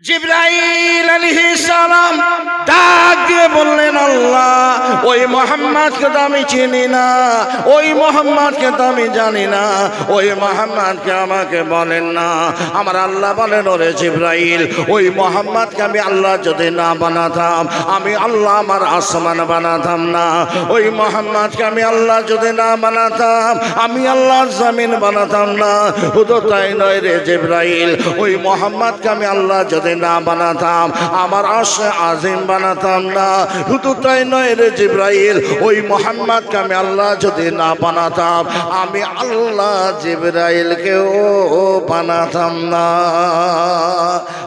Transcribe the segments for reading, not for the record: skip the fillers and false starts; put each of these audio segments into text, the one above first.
জিবরাইল আলাইহিস সালাম ডাক দিয়ে বললেন, আল্লাহ, ওই মুহাম্মদকে তো আমি চিনি না, ওই মুহাম্মদকে তো আমি জানি না, ওই মুহাম্মদকে আমাকে বলেন না। আমার আল্লাহ বলেন, ওরে জিবরাইল, ওই মুহাম্মদকে আমি আল্লাহ যদি না বানাতাম, আমি আল্লাহ আমার আসমান বানাতাম না। ওই মুহাম্মদকে আমি আল্লাহ যদি না বানাতাম, আমি আল্লাহর জমিন বানাতাম না। শুধু তাই নয় রে জিবরাইল, ওই মুহাম্মদকে আমি আল্লাহ যদি না বানাতাম, আমার আরশে আজিম বানাতাম না। শুধু তাই নয় রে জিবরাইল, ওই মুহাম্মদকে আমি আল্লাহ যদি না বানাতাম, আমি আল্লাহ জিবরাইলকেও বানাতাম না।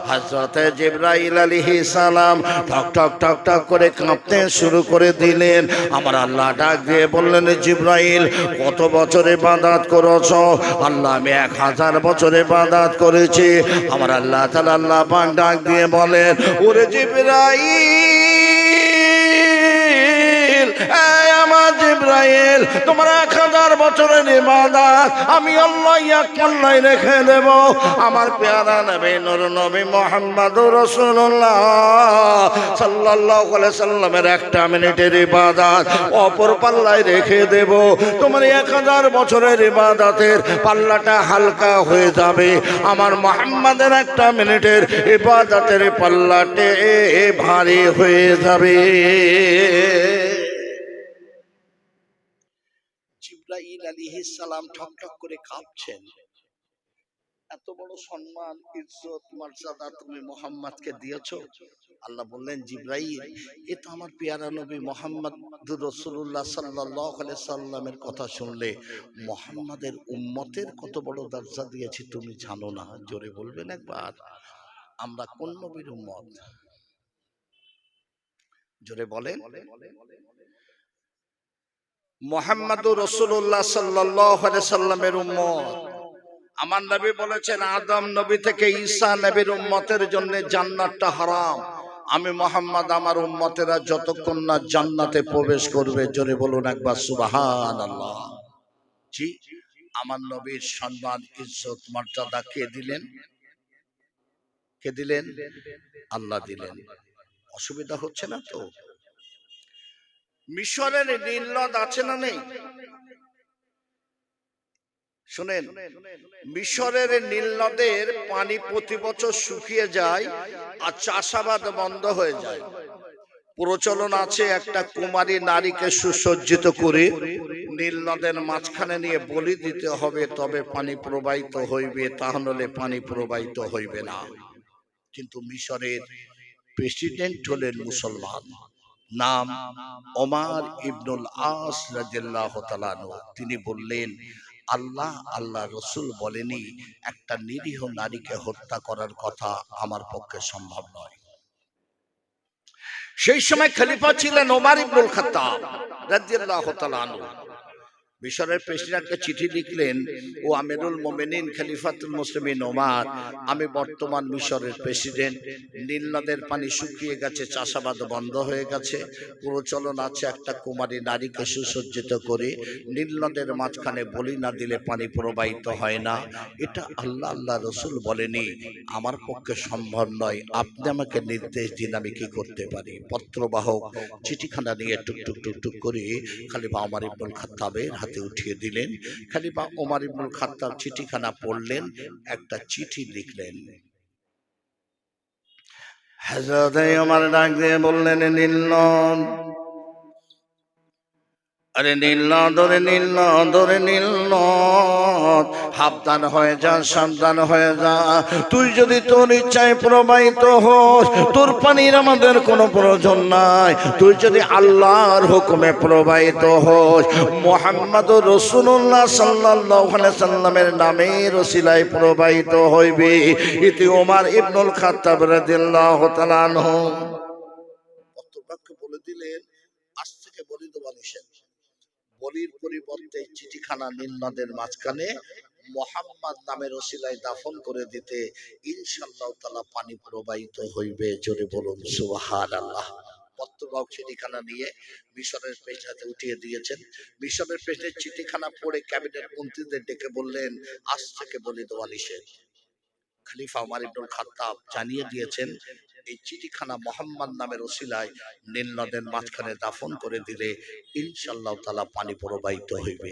হযরতে জিবরাইল আলাইহিস সালাম ঠক ঠক ঠক ঠক করে কাঁপতে শুরু করে দিলেন। আমার আল্লাহ ডাক দিয়ে বললেন, জিবরাইল, কত বছর ইবাদত করেছো? আল্লাহ, আমি 1000 বছর ইবাদত করেছি। আমার আল্লাহ তাআলা আল্লাহ পাক ডাক দিয়ে বলেন, ওরে জিবরাইল, এই আমার জিবরাইল, তোমার 1000 বছরের ইবাদত আমি আল্লাহ এক পাল্লায় রেখে দেব। আমার পেয়ারা নবী নূর নবী মুহাম্মদুর রাসূলুল্লাহ সাল্লাল্লাহু আলাইহি সাল্লামের 1 মিনিটের ইবাদত অপর পাল্লায় রেখে দেব। তোমার 1000 বছরের ইবাদতের পাল্লাটা হালকা হয়ে যাবে, আমার মুহাম্মদের 1 মিনিটের ইবাদতের পাল্লাতে ভারী হয়ে যাবে। জিবরাইল আলাইহিস সালাম ঠক ঠক করে কাঁপছেন। এত বড় সম্মান, ইজ্জত, মর্যাদা তুমি মুহাম্মদকে দিয়েছো। আল্লাহ বললেন, জিবরাইল, এ তো আমার পেয়ারা নবী মুহাম্মদুর রাসূলুল্লাহ সাল্লাল্লাহু আলাইহি সাল্লামের কথা শুনলে মুহাম্মাদের উম্মতের কত বড় দরজা দিয়েছি তুমি জানো না? জোরে বলবেন একবার, আমরা কোন নবীর উম্মত? জোরে বলেন। মুহাম্মদুর রাসূলুল্লাহ সাল্লাল্লাহু আলাইহি সাল্লামের উম্মত। আমার নবী বলেছেন, আদম নবী থেকে ঈসা নবীর উম্মতের জন্য জান্নাতটা হারাম। আমি মুহাম্মদ, আমার উম্মতেরা যতক্ষণ না জান্নাতে প্রবেশ করবে, জোরে বলুন একবার সুবহানাল্লাহ। জি, আমার নবীর সম্মান, ইজ্জত, মর্যাদা কে দিলেন? কে দিলেন? আল্লাহ দিলেন। অসুবিধা হচ্ছে না তো? মিশরের নীল নদ আছে না নেই? শুনেন, মিশরের নীল নদের পানি প্রতি বছর শুকিয়ে যায় আর চাষাবাদ বন্ধ হয়ে যায়। প্রচলন আছে, একটা কুমারী নারীকে সুসজ্জিত করে নীল নদের মাঝখানে নিয়ে বলি দিতে হবে, তবে পানি প্রবাহিত হইবে, তাহলে পানি প্রবাহিত হইবে না। কিন্তু মিশরের প্রেসিডেন্ট হলেন মুসলমান, নাম ওমর ইবনুল আস রাদিয়াল্লাহু তাআলা আনহু। তিনি বললেন, আল্লাহ আল্লাহ রসুল বলেনি একটা নিরীহ নারীকে হত্যা করার কথা আমার পক্ষে সম্ভব নয়। সেই সময় খলিফা ছিলেন ওমর ইবনুল খাত্তাব রাদিয়াল্লাহু তাআলা আনহু। মিশরের প্রেসিডেন্টকে চিঠি লিখলেন, ও আমিরুল মুমিনিন খলিফাতুল মুসলিমিন ওমর, আমি বর্তমান মিশরের প্রেসিডেন্ট। নীল নদের পানি শুকিয়ে গেছে, চাষাবাদ বন্ধ হয়ে গেছে। প্রচলন আছে, একটা কুমারী নারীকে সুসজ্জিত করে নীল নদের মাঝখানে বলি না দিলে পানি প্রবাহিত হয় না। এটা আল্লাহ আল্লাহ রসুল বলেনি, আমার পক্ষে সম্ভব নয়। আপনি আমাকে নির্দেশ দিন, আমি কি করতে পারি? পত্রবাহক চিঠিখানা নিয়ে টুকটুক টুকটুক করে খলিফা ওমর ইবনুল খাত্তাবের হাতে উঠিয়ে দিলেন। খলিফা ওমর ইবনুল খাত্তাব চিঠিখানা পড়লেন, একটা চিঠি লিখলেন। হযরত ওমর ডাক দিয়ে বললেন, নীল নদ, আরে নীল নদ, ওরে নীল নদ, ওরে নীল নদ, সাবধান হয়ে যা, সাবধান হয়ে যা। তুই যদি তোর ইচ্ছায় প্রবাহিত হোস, তোর পানির আমাদের কোনো প্রয়োজন নাই। তুই যদি আল্লাহর হুকুমে প্রবাহিত হোস, মুহাম্মদুর রাসূলুল্লাহ সাল্লাল্লাহু আলাইহি সাল্লামের নামের ওসিলায় প্রবাহিত হইবে। ইতি ওমর ইবনুল খাত্তাব রাদিয়াল্লাহু তাআলা আনহু বলে দিলেন, আজ থেকে বলি দেওয়া নিষেধ। বলির পরিবর্তে চিঠিখানা নীল নদের মাঝখানে মুহাম্মদ নামের ওসিলায় দাফন করে দিতে ইনশাআল্লাহ তাআলা পানি প্রবাহিত হইবে। জোরে বলুন সুবহানাল্লাহ। পত্রবাহক চিঠিখানা নিয়ে মিশরের প্রেসিডেন্ট উঠিয়ে দিয়েছেন। মিশরের প্রেসিডেন্ট চিঠিখানা পড়ে ক্যাবিনেট মন্ত্রীদের ডেকে বললেন, আজ থেকে বলি দেওয়া নিষেধ। খলিফা ওমর ইবনুল খাত্তাব জানিয়ে দিয়েছেন এই চিঠিখানা মোহাম্মদ নামের ওসিলায় নীল নদের মাঝখানে দাফন করে দিলে ইনশাআল্লাহ তাআলা পানি প্রবাহিত হইবে।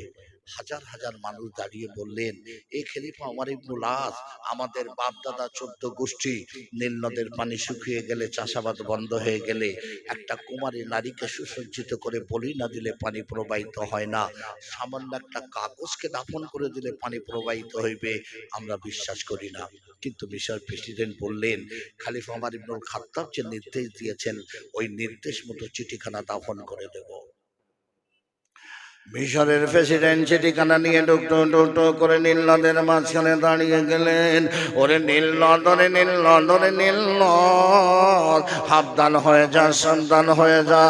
হাজার হাজার মানুষ দাঁড়িয়ে বললেন, এ খলিফা ওমর ইবনুল আস, আমাদের বাপ দাদা 14 গোষ্ঠী নীল নদের পানি শুকিয়ে গেলে, চাষাবাদ বন্ধ হয়ে গেলে, একটা কুমারী নারীকে সুসজ্জিত করে বলি না দিলে পানি প্রবাহিত হয় না, সামান্য একটা কাগজকে দাফন করে দিলে পানি প্রবাহিত হইবে, আমরা বিশ্বাস করি না। কিন্তু মিশর প্রেসিডেন্ট বললেন, খলিফা ওমর ইবনুল খাত্তাব যে নির্দেশ দিয়েছেন ওই নির্দেশ মতো চিঠিখানা দাফন করে দেব। মিশরের প্রেসিডেন্ট চিঠিখানা নিয়ে ডুকটো করে নীল নদের মাঝখানে দাঁড়িয়ে গেলেন। ওরে নীল নদ, ওরে নীল নদ, ওরে নীল নদ, সাবধান হয়ে যা, সাবধান হয়ে যা।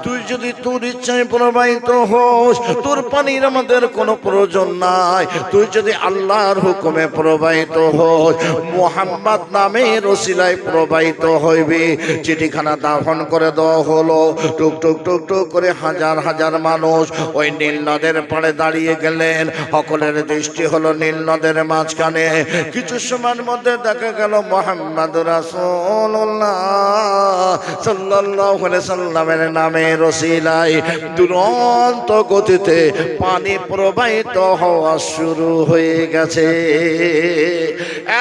তুই যদি তোর ইচ্ছায় প্রবাহিত হোস, তোর পানির আমাদের কোনো প্রয়োজন নাই। তুই যদি আল্লাহর হুকুমে প্রবাহিত হোস, মুহাম্মদ নামের ওসিলায় প্রবাহিত হইবি। চিঠিখানা দাফন করে দেওয়া হলো। টুক করে হাজার হাজার মানুষ ওই নীল নদের পাড়ে দাঁড়িয়ে গেলেন। সকলের দৃষ্টি হলো নীল নদের মাঝখানে। কিছু সময়ের মধ্যে দেখা গেল মুহাম্মদ রাসূলুল্লাহ সাল্লাল্লাহু আলাইহি সাল্লামের নামের ওসিলায় দুরন্ত গতিতে পানি প্রবাহিত হওয়া শুরু হয়ে গেছে।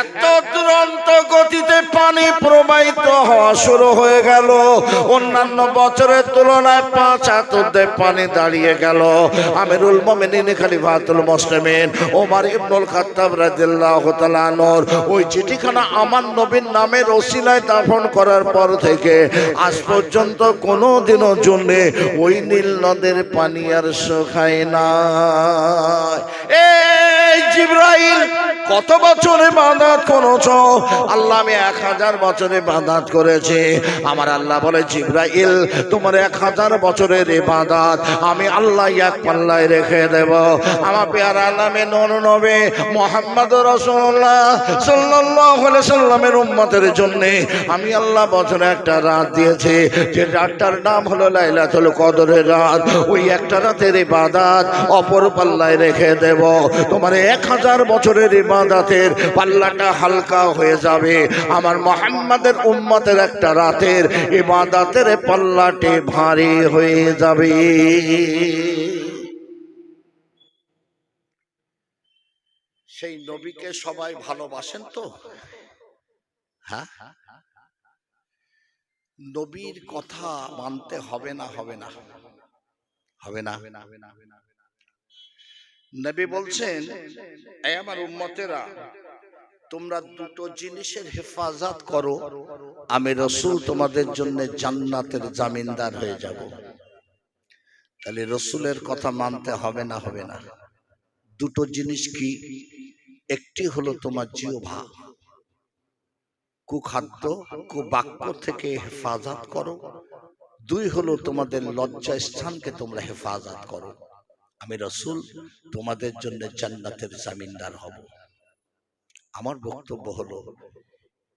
এত দুরন্ত গতিতে পানি প্রবাহিত হওয়া শুরু হয়ে গেল, অন্যান্য বছরের তুলনায় 5 হাত পানি দাঁড়িয়ে গেল। আমিরুল মুমিনিন খলিফাতুল মুসলিমিন ওমর ইবনুল খাত্তাব রাদিয়াল্লাহু তাআলা আনহুর ওই চিঠিখানা আমার নবীর নামের ওসিলায় দাফন করার পর থেকে আজ পর্যন্ত কোনো দিনের জন্য ওই নীল নদের পানি আর শুকায় না। এই জিবরাইল, কত বছর ইবাদত করেছো? আল্লাহ, আমি 1000 বছর ইবাদত করেছি। আমার আল্লাহ বলে, জিবরাইল, তোমার 1000 বছরের ইবাদত আমি আল্লাহ এক পাল্লায় রেখে দেব। আমার পেয়ারা নামে নূর নবী মুহাম্মদ রাসূলুল্লাহ সাল্লাল্লাহু আলাইহি সাল্লামের উম্মতের জন্য আমি আল্লাহ বছরে একটা রাত দিয়েছি, যে রাতটার নাম হলো লাইলাতুল কদরের রাত। ওই একটা রাতের ইবাদত অপর পাল্লায় রেখে দেব। তোমার 1000 বছরের ইবাদতের পাল্লাটা হালকা হয়ে যাবে। আমার মুহাম্মাদের উম্মতের একটা রাতের ইবাদতের পাল্লাটি ভারী হয়ে যাবে। সেই নবীকে সবাই ভালোবাসেন তো? হ্যাঁ, নবীর কথা মানতে হবে না? হবে না? হবে না? নবী বলছেন, এই আমার উম্মতেরা, তোমরা দুটো জিনিসের হেফাজত করো, আমি রাসূল তোমাদের জন্য জান্নাতের জামিনদার হয়ে যাব। তাহলে রাসূলের কথা মানতে হবে না? হবে না? দুটো জিনিস কি? একটি হলো তোমার জিহ্বা, কুখাদ্য কুবাক্য থেকে হেফাজত করো। 2 হলো তোমাদের লজ্জা স্থানকে তোমরা হেফাজত করো। আমি রাসূল তোমাদের জন্য জান্নাতের জামিনদার হব। আমার বক্তব্য হলো,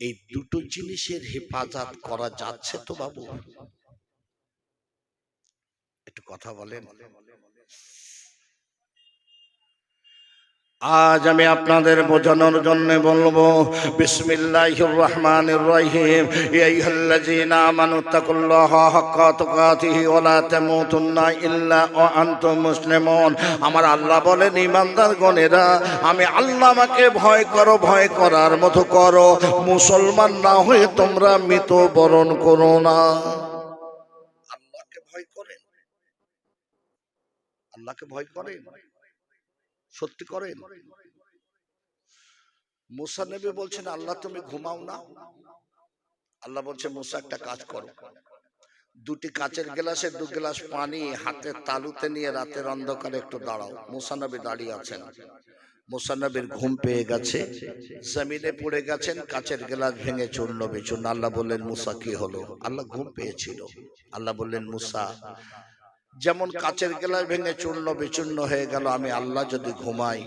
এই দুটো জিনিসের হেফাজত করা যাচ্ছে তো বাবু? একটু কথা বলেন। আজ আমি আপনাদের বোঝানোর জন্য বলবো, বিসমিল্লাহির রহমানির রহিম, ইয়া আইয়ুহাল্লাযীনা আমানু তাকুল্লাহা হাক্কা তুকাতিহি ওয়া লা তামুতুন্না ইল্লা ওয়া আনতুম মুসলিমুন। আমার আল্লাহ বলেন, ঈমানদারগণেরা, আমি আল্লাহ আমাকে ভয় করো, ভয় করার মতো করো, মুসলমান না হয়ে তোমরা মৃত্যুবরণ করো না। আল্লাহকে ভয় করেন? আল্লাহকে ভয় করেন? সত্যি করেন? মুসা নবী বলছেন, আল্লাহ তুমি ঘুমাও না? আল্লাহ বলছে, মুসা একটা কাজ করো, 2টি কাচের গ্লাসে 2 গ্লাস পানি হাতের তালুতে নিয়ে রাতের অন্ধকারে একটু দাঁড়াও। মুসা নবী দাঁড়িয়ে আছেন। মুসা নবীর ঘুম পেয়ে গেছে, জমিনে পড়ে গেছেন, কাচের গ্লাস ভেঙে চূর্ণ বিচূর্ণ। আল্লাহ বললেন, মুসা কি হলো? আল্লাহ ঘুম পেয়েছিল। আল্লাহ বললেন, মুসা, যেমন কাচের গ্লাস ভেঙে চূর্ণ বিচূর্ণ হয়ে গেল, আমি আল্লাহ যদি ঘুমাই,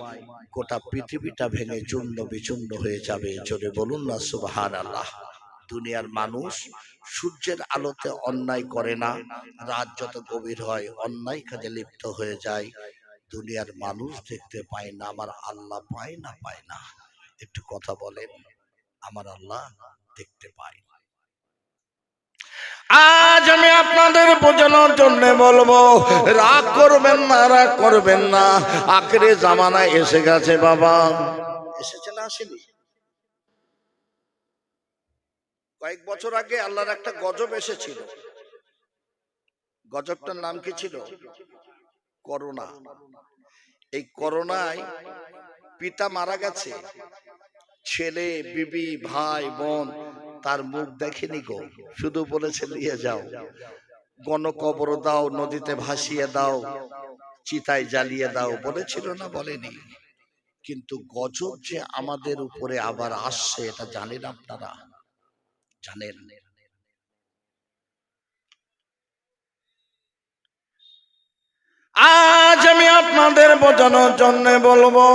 গোটা পৃথিবীটা ভেঙে চূর্ণ বিচূর্ণ হয়ে যাবে। জোরে বলুন না সুবহানাল্লাহ। দুনিয়ার মানুষ সূর্যের আলোতে অন্যায় করে না, রাত যত গভীর হয় অন্যায় কাজে লিপ্ত হয়ে যায়। দুনিয়ার মানুষ দেখতে পায় না, আমার আল্লাহ পায় না? পায় না? একটু কথা বলেন। আমার আল্লাহ দেখতে পায়। আজ আমি আপনাদের বোঝানোর জন্য বলবো, রাগ করবেন না, রাগ করবেন না। আখেরি জামানায় এসে গেছে বাবা। এসেছে না আসেনি? কয়েক বছর আগে আল্লাহর একটা গজব এসেছিল। গজবটার নাম কি ছিল? করোনা। এই করোনায় পিতা মারা গেছে, ছেলে বিবি ভাই বোন তার মুখ দেখেনি গো, শুধু বলেছে নিয়ে যাও, গণকবর দাও, নদীতে ভাসিয়ে দাও, চিতায় জ্বালিয়ে দাও, বলেছিল না? বলেনি। কিন্তু গজব যে আমাদের উপরে আবার আসছে এটা জানেন আপনারা? জানেন? আজ আমি আপনাদের বোঝানোর জন্য বলবো,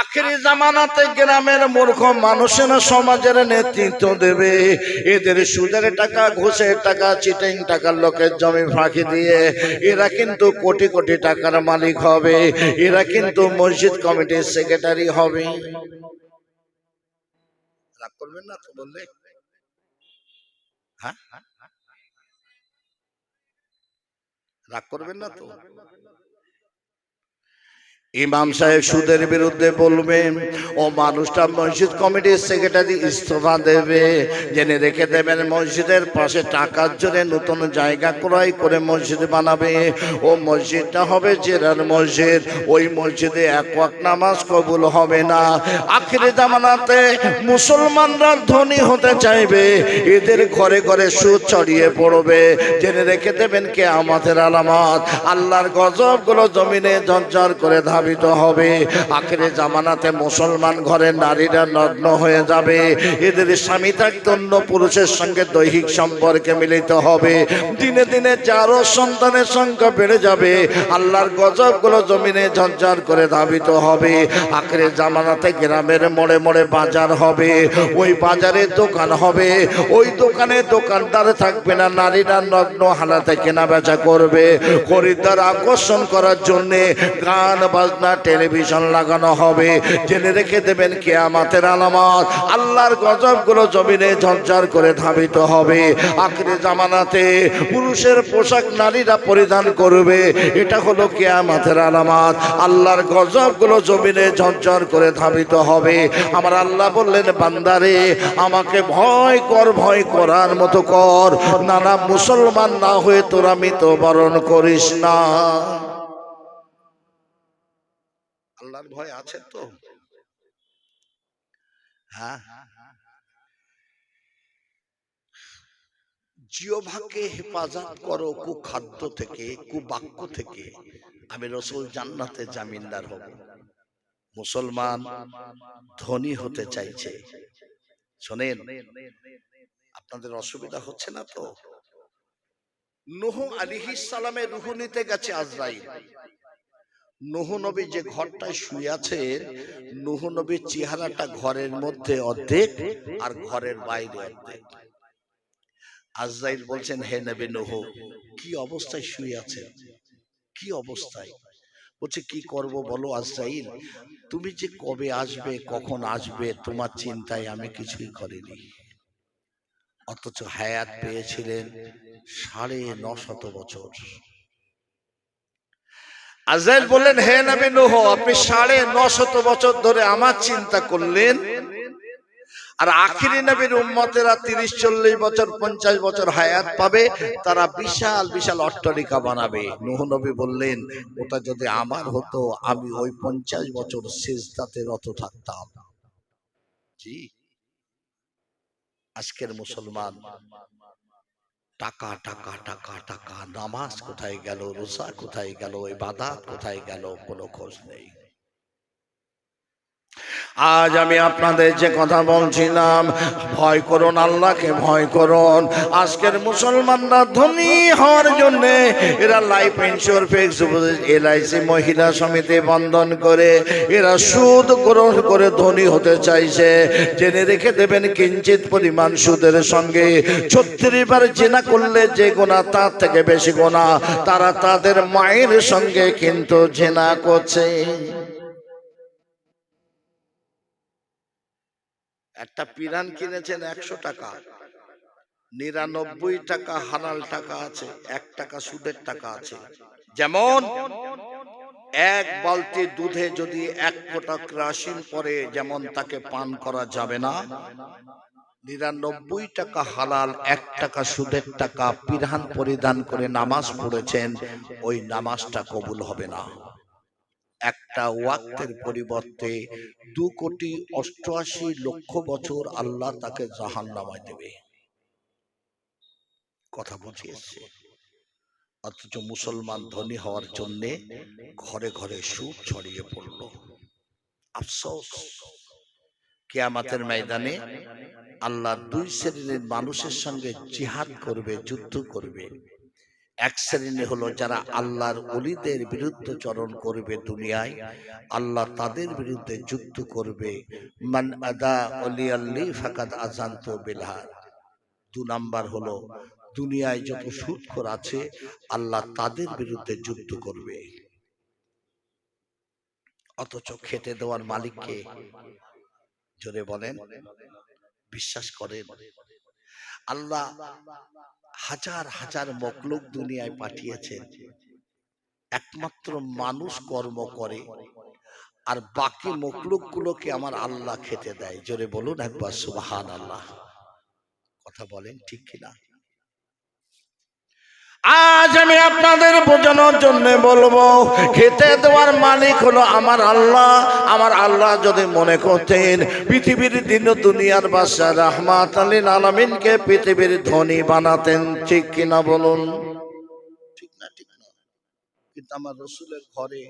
আখেরি জামানাতে গ্রামের মূর্খ মানুষেরা সমাজের নেতৃত্ব দেবে। এদের সুদের টাকা, ঘুষের টাকা, চিটিং টাকার লোকের জমি ফাঁকি দিয়ে এরা কিন্তু কোটি কোটি টাকার মালিক হবে। এরা কিন্তু মসজিদ কমিটির সেক্রেটারি হবে। রাগ করবেন না তো বললে? হ্যাঁ, রাগ করবেন না তো? ইমাম সাহেব সুদের বিরুদ্ধে বলবেন, ও মানুষটা মসজিদ কমিটির সেক্রেটারি ইস্তফা দেবে। জেনে রেখে দেবেন, মসজিদের পাশে টাকার জন্য নতুন জায়গা ক্রয় করে মসজিদ বানাবে। ও মসজিদটা হবে জেরার মসজিদ, ওই মসজিদে এক ওয়াক্ত নামাজ কবুল হবে না। আখিরি জামানাতে মুসলমানরা ধনী হতে চাইবে, এদের ঘরে ঘরে সুদ ছড়িয়ে পড়বে। জেনে রেখে দেবেন, কে আমাদের আলামত, আল্লাহর গজবগুলো জমিনে ঝরঝর করে ধাবিত হবে। আখিরি জামানাতে মুসলমান ঘরে নারীরা নগ্ন হয়ে যাবে। এদের স্বামী থাকতে অন্য পুরুষের সঙ্গে দৈহিক সম্পর্কে মিলিত হবে। দিনে দিনে যারও সন্তানের সংখ্যা বেড়ে যাবে। আল্লাহর গজবগুলো জমিনে ঝরঝর করে ধাবিত হবে। আখিরি জামানাতে গ্রামের মোড়ে মোড়ে বাজার হবে, ওই বাজারে দোকান হবে, ওই দোকানে দোকানদার থাকবে না, নারীরা নগ্ন হালাতে কেনা বেচা করবে। খরিদ্দার আকর্ষণ করার জন্য গান বাজনা টেলিভিশন লাগানো হবে। জেনে রেখে দেবেন, কিয়ামতের আলামত, আল্লাহর গজবগুলো জমিনে ঝরঝর করে ধাবিত হবে। আখিরি জামানাতে পুরুষের পোশাক নারীরা পরিধান করবে, এটা হলো কিয়ামতের আলামত। আল্লাহর গজবগুলো জমিনে ঝরঝর করে ধাবিত হবে। আমার আল্লাহ বললেন, বান্দারে আমাকে ভয় কর, ভয় করার মতো কর, নানা মুসলমান না হয়ে তোরা মৃত্যুবরণ করিস না। আল্লাহর ভয় আছে তো? হ্যাঁ, জিহ্বাকে হেফাজত করো কুখাদ্য থেকে, কুবাক্য থেকে, আমি রাসূল জান্নাতে জামিনদার হব। মুসলমান ধনী হতে চাইছে, শোনেন, আপনাদের অসুবিধা হচ্ছে না তো? নূহ আলাইহিস সালামের রূহ নিতে গেছে আজরাইল। নূহ নবী যে ঘরটায় শুয়ে আছে, নূহ নবীর চেহারাটা ঘরের মধ্যে অর্ধেক আর ঘরের বাইরে অর্ধেক। আজরাইল বলছেন, হে নবী নূহ, কি অবস্থায় শুয়ে আছেন, কি অবস্থায়? বলছে, কি করব বলো আজরাইল, তুমি যে কবে আসবে, কখন আসবে, তোমার চিন্তায় আমি কিছুই করিনি। অথচ হায়াত পেয়েছিলেন ৯৫০ বছর। আজরাইল বললেন, হে নবী নূহ, আপনি ৯৫০ বছর ধরে আমার চিন্তা করলেন, আর আখিরি নবীর উম্মতেরা ৩০-৪০ বছর ৫০ বছর হায়াত পাবে, তারা বিশাল বিশাল অট্টালিকা বানাবে। নূহ নবী বললেন, ওটা যদি আমার হতো, আমি ওই ৫০ বছর সিজদাতে রত থাকতাম। জি, আজকের মুসলমান টাকা টাকা টাকা টাকা, নামাজ কোথায় গেল, রোজা কোথায় গেল, ইবাদত কোথায় গেল, কোনো খোঁজ নেই। আজ আমি আপনাদের যে কথা বলছিলাম, ভয় করুন, আল্লাহকে ভয় করুন। আজকের মুসলমানরা ধনী হওয়ার জন্য এরা life insurance, fixed deposit, LIC, মহিলা সমিতি বন্ধন করে এরা সুদ গ্রহণ করে ধনী হতে চাইছে। জেনে রেখে দেবেন, কিঞ্চিত পরিমাণ সুদের সঙ্গে ৩৬ বার জিনা করলে যে গুনাহ, তার থেকে বেশি গুনাহ তারা তাদের মায়ের সঙ্গে কিন্তু জিনা করছে। একটা পিরান কিনেছেন 100 টাকা, 99 টাকা হালাল টাকা আছে, 1 টাকা সুদের টাকা আছে। যেমন এক বালতি দুধে যদি 1 ফোঁটা কেরোসিন পড়ে, যেমন তাকে পান করা যাবে না, 99 টাকা হালাল, 1 টাকা সুদের টাকা পিরান পরিধান করে নামাজ পড়েছেন, ওই নামাজটা কবুল হবে না। একটা ওয়াক্তের পরিবর্তে 2,88,00,000 বছর আল্লাহ তাকে জাহান্নামে দেবে। কথা বুঝিয়েছে। অথচ মুসলমান ধনী হওয়ার জন্য ঘরে ঘরে সুদ ছড়িয়ে পড়ল। আফসোস, কিয়ামতের ময়দানে আল্লাহ 2 শ্রেণীর মানুষের সঙ্গে জিহাদ করবে, যুদ্ধ করবে। এক শ্রেণী হলো যারা আল্লাহর ওলিদের বিরুদ্ধে চরণ করবে দুনিয়ায়, আল্লাহ তাদের বিরুদ্ধে যুদ্ধ করবে। মান আদা ওলিয়াল্লি ফাকাদ আযানতু বিলহাদ। 2 নাম্বার হলো দুনিয়ায় যত সুদখোর আছে আল্লাহ তাদের বিরুদ্ধে যুদ্ধ করবে। অথচ খেতে দেওয়ার মালিককে জোরে বলেন, বিশ্বাস করেন? আল্লাহ হাজার হাজার মখলুক দুনিয়ায় পাঠিয়েছেন, একমাত্র মানুষ কর্ম করে আর বাকি মখলুক গুলোকে আমার আল্লাহ খেতে দেয়। জোরে বলুন একবার সুবহানাল্লাহ। কথা বলেন ঠিক কিনা? আজ আমি আপনাদের বোঝানোর জন্য বলবো, খেতে দেওয়ার মালিক হলো আমার আল্লাহ। আমার আল্লাহ যদি মনে করতেন পৃথিবীর দুনিয়ার বাদশা রাহমাতাল লিল আলামিনকে পৃথিবীর ধনী বানাতেন, ঠিক কিনা বলুন? ঠিক না? ঠিক না? কিন্তু আমার রাসূলের ঘরে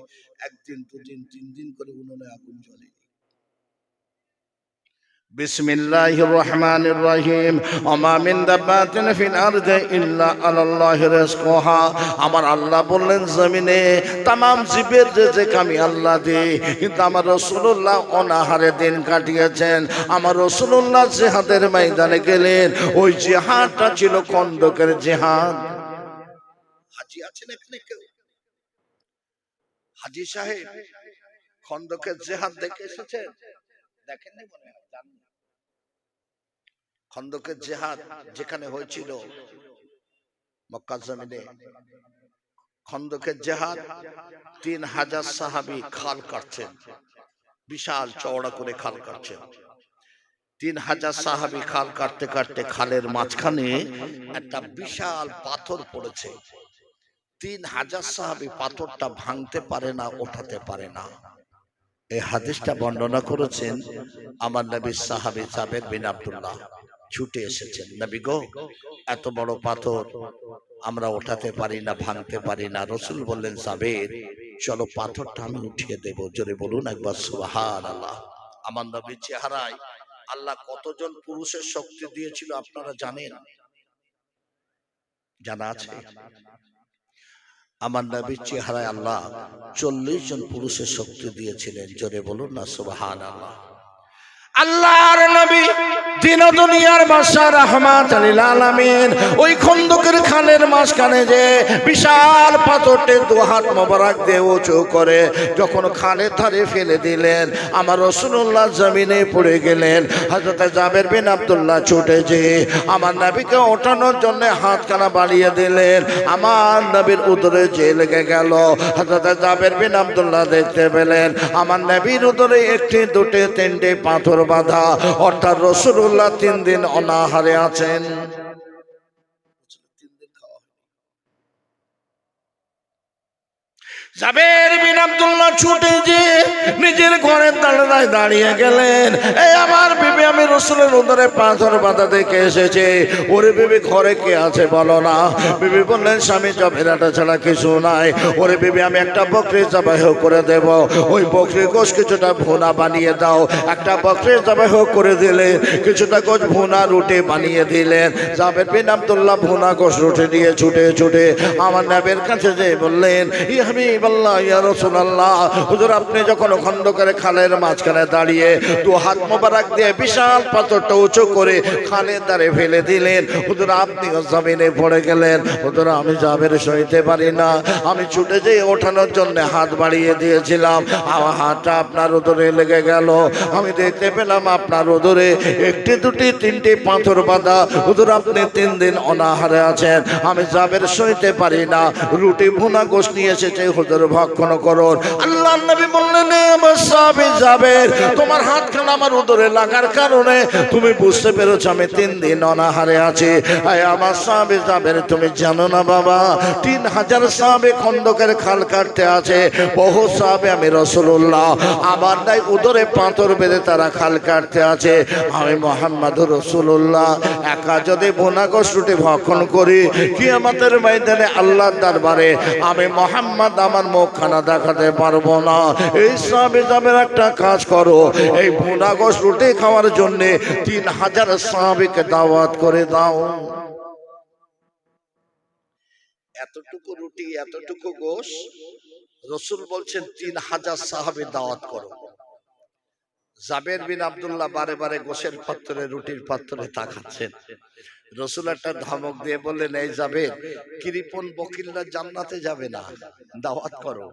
1 দিন 2 দিন 3 দিন করে উনুনে আগুন জ্বলে। বিসমিল্লাহির রহমানির রহিম। ওমা মিন দাব্বাতিন ফিল আরদি ইল্লা আলাল্লাহি রিজকুহা। আমার আল্লাহ বললেন জমিনে तमाम জীবের রিজক আমি আল্লাহ দেই, কিন্তু আমার রাসূলুল্লাহ অনাহারে দিন কাটিয়েছেন। আমার রাসূলুল্লাহ জিহাদের ময়দানে গেলেন, ওই জিহাদটা ছিল খন্দকের জিহাদ। হাজী আছেন এখানে কেউ? হাজী সাহেব খন্দকের জিহাদ দেখে এসেছেন? দেখেননি মনে হয়, জানেন? খন্দকের জিহাদ যেখানে হয়েছিল মক্কা জমিনে, খন্দকের জিহাদ 3000 সাহাবী খাল কাটছেন, বিশাল চওড়া করে খাল কাটছেন। 3000 সাহাবী খাল কাটতে কাটতে খালের মাঝখানে একটা বিশাল পাথর পড়েছে। 3000 সাহাবী পাথরটা ভাঙতে পারে না, ওঠাতে পারে না। এই হাদিসটা বর্ণনা করেছেন আমার নবীর সাহাবী জাবের বিন আব্দুল্লাহ। ছুটে এসেছেন, নবী গো এত বড় পাথর আমরা ওঠাতে পারি না, ভাঙতে পারি না। রাসূল বললেন জাবের চলো পাথরটা আমি উঠিয়ে দেব। জোরে বলুন একবার সুবহানাল্লাহ। আমার নবীর চেহারায় আল্লাহ কতজন পুরুষের শক্তি দিয়েছিল আপনারা জানেন? জানা আছে? আমার নবীর চেহারায় আল্লাহ 40 জন পুরুষের শক্তি দিয়েছিলেন। জোরে বলুন না সুবহানাল্লাহ। আল্লাহর নবী দিন দুনিয়ার বাদশা রাহমাতাল লিল আলামিন ওই খন্দকের খালের মাঝখানে যে বিশাল পাথরটি 2 হাত মোবারক দিয়ে উঁচু করে যখন খালের ধারে ফেলে দিলেন, আমার রাসূলুল্লাহ জমিনে পড়ে গেলেন। হযরত জাবের বিন আব্দুল্লাহ ছুটে যেয়ে আমার নবীকে ওঠানোর জন্য হাতখানা বাড়িয়ে দিলেন। আমার নবীর উদরে যে লেগে গেল। হযরত জাবের বিন আব্দুল্লাহ দেখতে পেলেন আমার নবীর উদরে 1টি 2টি 3টি পাথর বাঁধা, অর্থাৎ রাসূলুল্লাহ 3 দিন অনাহারে আছেন। জাবের বিন আব্দুল্লাহ ছুটে যে নিজের ঘরের দরজায় দাঁড়িয়ে গেলেন। এই আমার বিবি, আমি রাসূলের উদরে পাথর বাঁধা দেখে এসেছে। ওরে বিবি ঘরে কে আছে বলো না। বিবি বললেন স্বামী জবেরাটা ছাড়া কিছু নাই। ওরে বিবি আমি একটা বকরি জবাই করে দেব, ওই বকরি গোশ কিছুটা ভুনা বানিয়ে দাও। একটা বকরি জবাই করে দিলে কিছুটা গোশ ভুনা রুটি বানিয়ে দিলেন। জাবের বিন আব্দুল্লাহ ভুনা গোশ রুটি দিয়ে ছুটে ছুটে আমার নবীর কাছে যে বললেন ইয়া হাবিব হাবিবাল্লাহ, ইয়া রাসূলুল্লাহ, হুজুর আপনি যখন খন্দকের খালের মাঝখানে দাঁড়িয়ে দু হাত মোবারক দিয়ে বিশাল পাথরটা উঁচু করে খালের ধারে ফেলে দিলেন, হুজুর আপনি জমিনে পড়ে গেলেন। হুজুর আমি জাবের সইতে পারি না, আমি ছুটে যেয়ে ওঠানোর জন্য হাত বাড়িয়ে দিয়েছিলাম, আমার হাতটা আপনার উদরে লেগে গেল। আমি দেখতে পেলাম আপনার উদরে একটি দুটি তিনটি পাথর বাঁধা। হুজুর আপনি 3 দিন অনাহারে আছেন, আমি জাবের সইতে পারি না, রুটি ভুনা গোশত নিয়ে এসেছে, হুজুর ভক্ষণ করুন। আল্লাহর নবী বললেন, আমার সাহাবী জাবের, তোমার হাতখানা আমার উদরে লাগার কারণে তুমি বুঝতে পেরেছো আমি 3 দিন অনাহারে আছি। আয় আমার সাহাবী জাবের, তুমি জানো না বাবা, 3000 সাহাবী খন্দকের খাল কাটতে আছে, বহু সাহাবী আমি রাসূলুল্লাহ আমার নাই উদরে পাথর বেঁধে তারা খাল কাটতে আছে। আমি মুহাম্মদুর রাসূলুল্লাহ একা যদি ভুনা গোশত রুটি ভক্ষণ করি, কিয়ামতের ময়দানে আল্লাহর দরবারে আমি মুহাম্মদ আমার মুখখানা দেখাতে পারবো না। এই সাহাবী জাবের একটা কাজ করো, এই ভুনা গোশত রুটি খাওয়ার জন্য 3000 সাহাবীকে দাওয়াত করে দাও। এতটুকু রুটি এতটুকু গোশত, রাসূল বলছেন 3000 সাহাবী দাওয়াত করো। জাবের বিন আব্দুল্লাহ বারে বারে গোশের পাত্রে রুটির পাত্রে তাকাচ্ছেন। রাসূল একটা ধমক দিয়ে বললেন, এই জাবের, কৃপণ বকিলরা জান্নাতে যাবে না, দাওয়াত করো।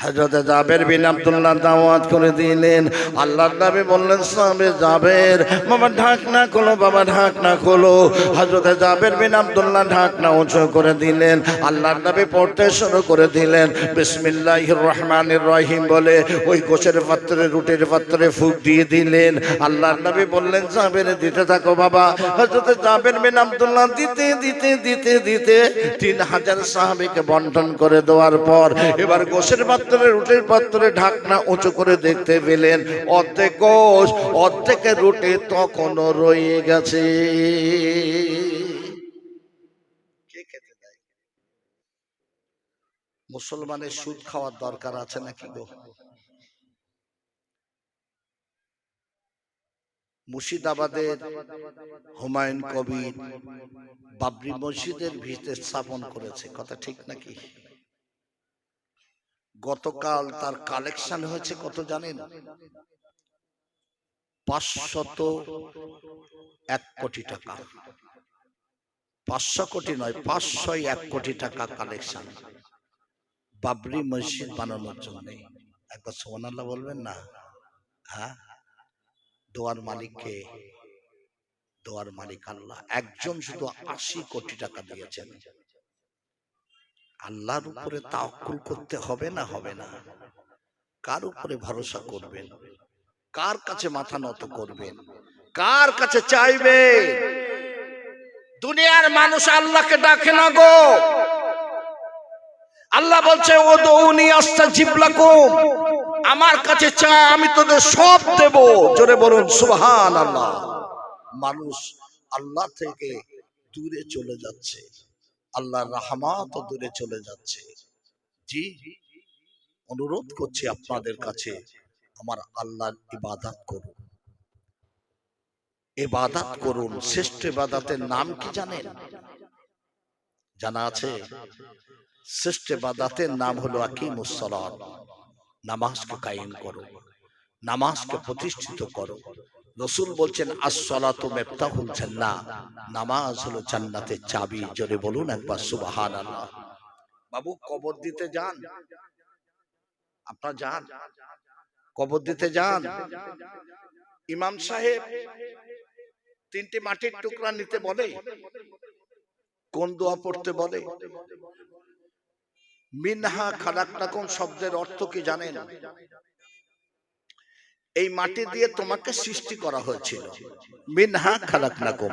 হযরত জাবের বিন আব্দুল্লাহ দাওয়াত করে দিলেন। আল্লাহর নবী বললেন, সাহাবে জাবের, বাবা ঢাকনা খোলো, বাবা ঢাকনা খোলো। হযরত জাবের বিন আব্দুল্লাহ ঢাকনা উঁচু করে দিলেন। আল্লাহর নবী পড়তে শুরু করে দিলেন, বিসমিল্লাহির রহমানির রহিম বলে ওই গোশের পাত্রে রুটির পাত্রে ফুঁক দিয়ে দিলেন। আল্লাহর নবী বললেন, জাবের দিতে থাকো বাবা। হযরত জাবের বিন আব্দুল্লাহ দিতে দিতে দিতে দিতে 3000 সাহাবীকে বন্টন করে দেওয়ার পর এবার গোশের রুটির পাত্রে ঢাকনা উঁচু করে দেখতে পেলেন অর্ধেক গোশত অর্ধেকের রুটি তখনও রয়ে গেছে। কে খেতে দেয়? মুসলমানের সুদ খাওয়ার দরকার আছে নাকি গো? মুর্শিদাবাদের হুমায়ুন কবির বাবরি মসজিদের ভিতরে স্থাপন করেছে, কথা ঠিক নাকি? গতকাল তার কালেকশন হয়েছে কত জানেন? 501 কোটি টাকা। 500 কোটি নয়, 501 কোটি টাকা কালেকশন বাবরি মসজিদ বানানোর জন্য। একবার সুবহানাল্লাহ বলবেন না? হ্যাঁ, দোয়ার মালিককে, দোয়ার মালিক আল্লাহ। একজন শুধু 80 কোটি টাকা দিয়েছেন। আল্লাহর উপরে তাওয়াক্কুল করতে হবে না? হবে না? কার উপরে ভরসা করবেন? কার কাছে মাথা নত করবেন? কার কাছে চাইবে? দুনিয়ার মানুষ আল্লাহকে ডাকে না গো। আল্লাহ বলছে, উদউনি আস্তাজিব লাকুম, আমার কাছে চা, আমি তোদের সব দেব। জোরে বলুন সুবহানাল্লাহ। মানুষ আল্লাহ থেকে দূরে চলে যাচ্ছে, আল্লাহর রহমত দূরে চলে যাচ্ছে। জি, অনুরোধ করছি আপনাদের কাছে, আমার আল্লাহর ইবাদত করুন, ইবাদত করুন। শ্রেষ্ঠ ইবাদতের নাম কি জানেন? জানা আছে? শ্রেষ্ঠ ইবাদতের নাম হলো আকিমুস সালাত, নামাজকে কায়েম করো, নামাজকে প্রতিষ্ঠিত করো। রাসূল বলছেন, আস-সালাতু মিফতাহুল জান্নাহ, নামাজ হলো জান্নাতের চাবি। জোরে বলুন একবার সুবহানাল্লাহ। বাবু কবর দিতে যান, আপনারা যান কবর দিতে যান। ইমাম সাহেব 3টি মাটির টুকরা নিতে বলে, কোন দোয়া পড়তে বলে? মিনহা খালাকনাকুম শব্দের অর্থ কি জানেন? এই মাটি দিয়ে তোমাকে সৃষ্টি করা হয়েছিল। মিনহা খালাকনাকুম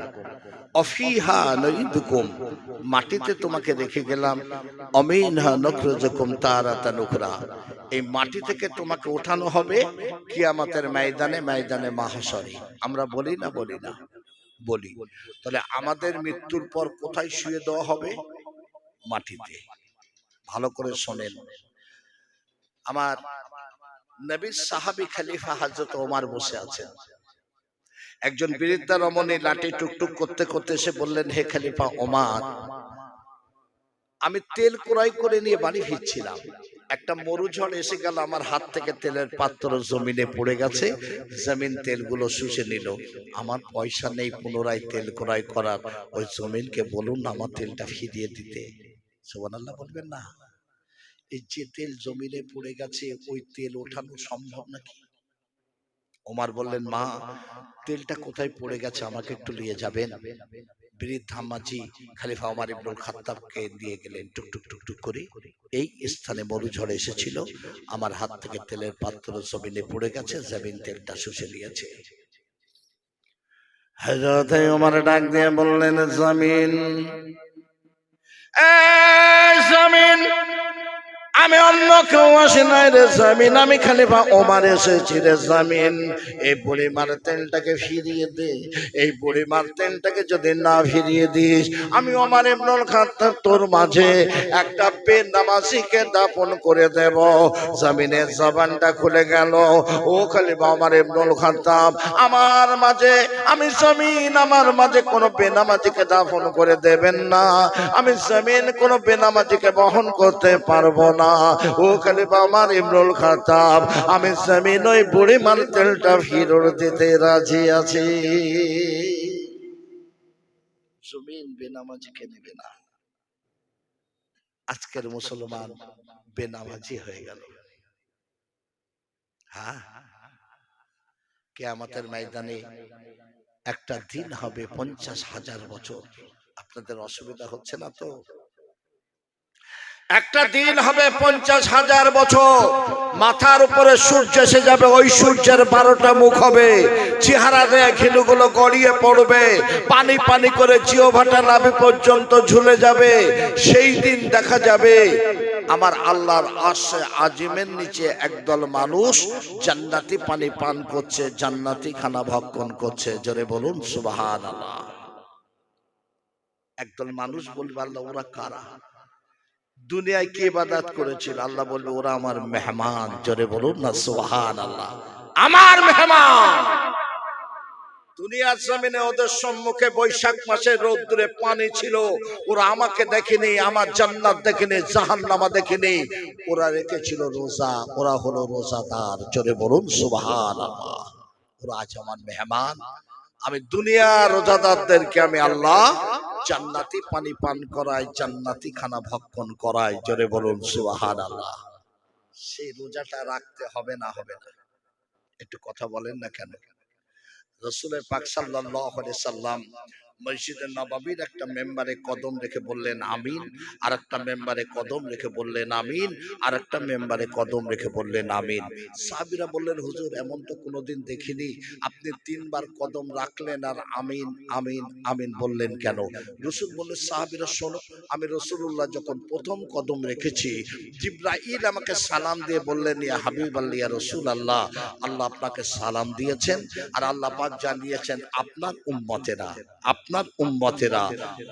অফিহা নুইদুকুম, মাটিতে তোমাকে রেখে গেলাম। অমিনহা নুখরিজুকুম তারাতান উখরা, এই মাটি থেকে তোমাকে ওঠানো হবে কিয়ামতের ময়দানে, ময়দানে মাহশরে। আমরা বলি না? বলি না? বলি। তাহলে আমাদের মৃত্যুর পর কোথায় শুয়ে দেওয়া হবে? মাটিতে। ভালো করে শোনেন। আমার নবীর সাহাবী খলিফা হযরত ওমর বসে আছেন। একজন বৃদ্ধা রমণী লাঠি টুকটুক করতে করতে এসে বললেন, হে খলিফা ওমর, আমি তেল ক্রয় করে নিয়ে বাড়ি ফিরছিলাম, একটা মরুঝড় এসে গেল, আমার হাত থেকে তেলের পাত্র জমিনে পড়ে গেছে, জমিন তেলগুলো শুষে নিল। আমার পয়সা নেই পুনরায় তেল ক্রয় করার, ওই জমিনকে বলুন আমার তেলটা ফিরিয়ে দিতে। সুবহানাল্লাহ বলবেন না? এই যে তেল জমিনে পড়ে গেছে, ওই তেল ওঠানো সম্ভব নাকি? ওমর বললেন, মা তেলটা কোথায় পড়ে গেছে আমাকে একটু নিয়ে যাবেন? বৃদ্ধ আম্মাজি খলিফা ওমর ইবনুল খাত্তাবকে দিয়ে গেলেন। টুকটুক টুকটুক করে এই স্থানে মরুঝড় এসেছিল, আমার হাত থেকে তেলের পাত্র জমিনে পড়ে গেছে, জমিন তেলটা শুষে নিয়েছে। হযরত ওমর ডাক দিয়ে বললেন, জমিন, এই জমিন, আমি অন্য কেউ আসি নাই রে জমিন, আমি খলিফা ওমর এসেছি রে জমিন। এই বুড়িমার তেলটাকে ফিরিয়ে দে, এই বুড়িমার তেলটাকে যদি না ফিরিয়ে দিস, আমি ওমর ইবনুল খাত্তাব তোর মাঝে একটা বেনামাজিকে দাফন করে দেব। জমিনের জবানটা খুলে গেল, ও খলিফা ওমর ইবনুল খাত্তাব, আমার মাঝে, আমি জমিন, আমার মাঝে কোনো বেনামাজিকে দাফন করে দেবেন না, আমি জমিন কোনো বেনামাজিকে বহন করতে পারবো না। ও খলিফা ওমর ইবনুল খাত্তাব, আমি জমিন ওই বুড়িমার তেলটা ফিরত দিতে রাজি আছি। জমিন বেনামাজিকে নেবে না। আজকের মুসলমান বেনামাজি হয়ে গেল। হ্যাঁ, কিয়ামতের ময়দানে একটা দিন হবে 50,000 বছর। আপনাদের অসুবিধা হচ্ছে না তো? একটা দিন হবে 50,000 বছর, মাথার উপরে সূর্য এসে যাবে, ওই সূর্যের 12টা মুখ হবে, চেহারা দেয়া ঘিলুগুলো গড়িয়ে পড়বে, পানি পানি করে জিহ্বাটা নাভি পর্যন্ত ঝুলে যাবে। সেই দিন দেখা যাবে আমার আল্লাহর আরশে আজিমের নিচে একদল মানুষ জান্নাতি পানি পান করছে, জান্নাতি খানা ভক্ষণ করছে। জোরে বলুন সুবহানাল্লাহ। একদল মানুষ বলবে, আল্লাহ ওরা কারা? দুনিয়ায় কি ইবাদত করেছিল? আল্লাহ বলবে ওরা আমার মেহমান। জোরে বলুন না সুবহানাল্লাহ। আমার মেহমান। দুনিয়ার জমিনে ওদের সম্মুখে বৈশাখ মাসে রোদ্দুরে পানি ছিল, ওরা আমাকে দেখেনি, আমার জান্নাত দেখেনি, জাহান্নামা দেখেনি, ওরা রেখেছিল রোজা, ওরা হলো রোজাদার। জোরে বলুন সুবহানাল্লাহ। ওরা আজ আমার মেহমান। আমি দুনিয়ার রোজাদারদেরকে আমি আল্লাহ জান্নাতি পানি পান করাই, জান্নাতি খানা ভক্ষণ করাই। জোরে বলুন সুবহানাল্লাহ। সেই রোজাটা রাখতে হবে না হবে না? একটু কথা বলেন না কেন? রাসূল পাক সাল্লাল্লাহু আলাইহি সাল্লাম মসজিদে নববীর একটা মেম্বারে কদম রেখে বললেন আমিন, আর একটা মেম্বারে কদম রেখে বললেন আমিন, আর একটা মেম্বারে কদম রেখে বললেন আমিন। সাহাবীরা বললেন, হুজুর এমন তো কোনোদিন দেখিনি, আপনি 3 বার কদম রাখলেন আর আমিন আমিন আমিন বললেন কেন? রাসূল বললেন, সাহাবীরা শোনো, আমি রাসূলুল্লাহ যখন প্রথম কদম রেখেছি, জিবরাইল আমাকে সালাম দিয়ে বললেন, ইয়া হাবিবাল্লাহ, ইয়া রাসূলুল্লাহ, আল্লাহ আপনাকে সালাম দিয়েছেন, আর আল্লাহ পাক জানিয়েছেন আপনার উম্মতেরা, আপনার উম্মতেরা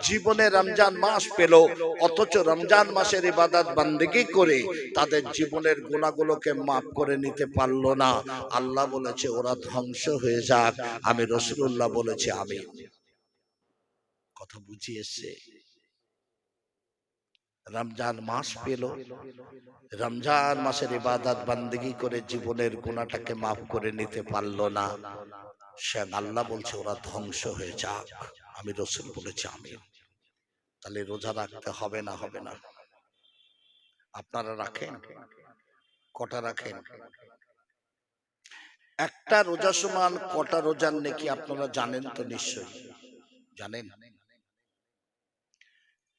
জীবনে রমজান মাস পেল, অথচ রমজান মাসের ইবাদত বান্দেগি করে তাদের জীবনের গুনাহগুলোকে মাফ করে নিতে পারলো না। আল্লাহ বলেছে ওরা ধ্বংস হয়ে যাক। আমি রাসূলুল্লাহ বলেছি আমিন। কথা বুঝিয়েছে? রমজান মাস পেল, রমজান মাসের ইবাদত বান্দেগি করে জীবনের গুনাহটাকে মাফ করে নিতে পারলো না, সে আল্লাহ বলছে ওরা ধ্বংস হয়ে যাক। আমি রাসূল বলেছি আমিন। তাহলে রোজা রাখতে হবে না হবে না? আপনারা রাখেন? কটা রাখেন? একটা রোজা সমান কটা রোজার নেকি আপনারা জানেন তো? নিশ্চয়ই জানেন।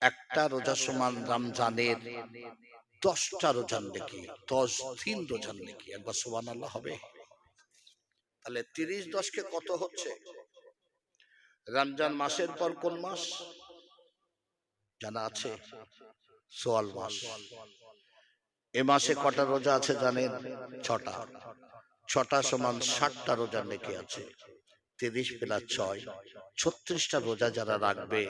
একটা রোজা সমান রমজানের 10টা রোজার নেকি, 10 দিন রোজার নেকি। একবার সুবহানাল্লাহ হবে? তাহলে 30-10 কে কত হচ্ছে? রমজান মাসের পর কোন মাস জানা আছে? সোয়াল মাস। এ মাসে কটা রোজা আছে জানেন? 6টা। 6টা সমান 60টা রোজার নেকি আছে। 30 + 6 36টা রোজা যারা রাখবে,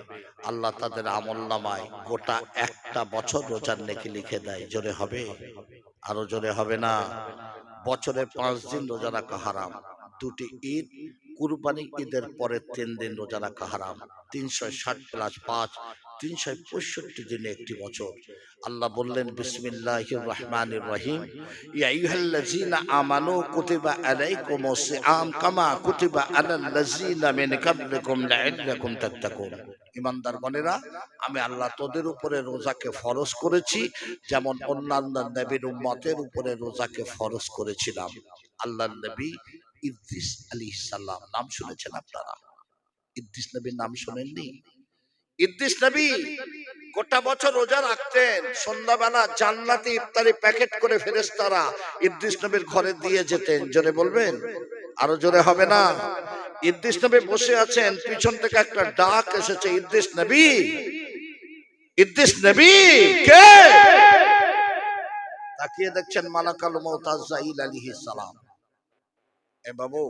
আল্লাহ তাদের আমলনামায় গোটা একটা বছর রোজার নেকি লিখে দেয়। জোরে হবে? আরো জোরে হবে না? বছরে 5 দিন রোজা রাখা হারাম, 2টি ঈদ, কুরবানি ঈদের পরে 3 দিন রোজা রাখা হারাম। 360 + 5 365 দিনে একটি বছর। আল্লাহ বললেন বিসমিল্লাহির রহমানির রহিম, ইয়া আইয়ুহাল্লাযীনা আমানু কুতিবা আলাইকুমুস সিয়াম কামা কুতিবা আলাল্লাযীনা মিন ক্বাবলিকুম লাআল্লাকুম তাত্তাকুন। ঈমানদারগণেরা, আমি আল্লাহ তোদের উপরে রোজাকে ফরজ করেছি যেমন অন্যান্য নবীর উম্মতের উপরে রোজাকে ফরজ করেছিলাম। আল্লাহর নবী ইদ্রিস আলাইহিস সালাম নাম শুনেছেন আপনারা? ইদ্রিস নবীর নাম শুনেননি? ইদ্রিস নবী গোটা বছর রোজা রাখতেন। সন্ধ্যাবেলা জান্নাতি ইফতারি প্যাকেট করে ফেরেশতারা ইদ্রিস নবীর ঘরে দিয়ে যেতেন। জোরে বলবেন, আরো জোরে হবে না? ইদ্রিস নবী বসে আছেন, পিছন থেকে একটা ডাক এসেছে, ইদ্রিস নবী, ইদ্রিস নবী কে? তাকিয়ে দেখছেন মালাকুল মউত আজরাইল আলাইহিস সালাম। এ বাবু,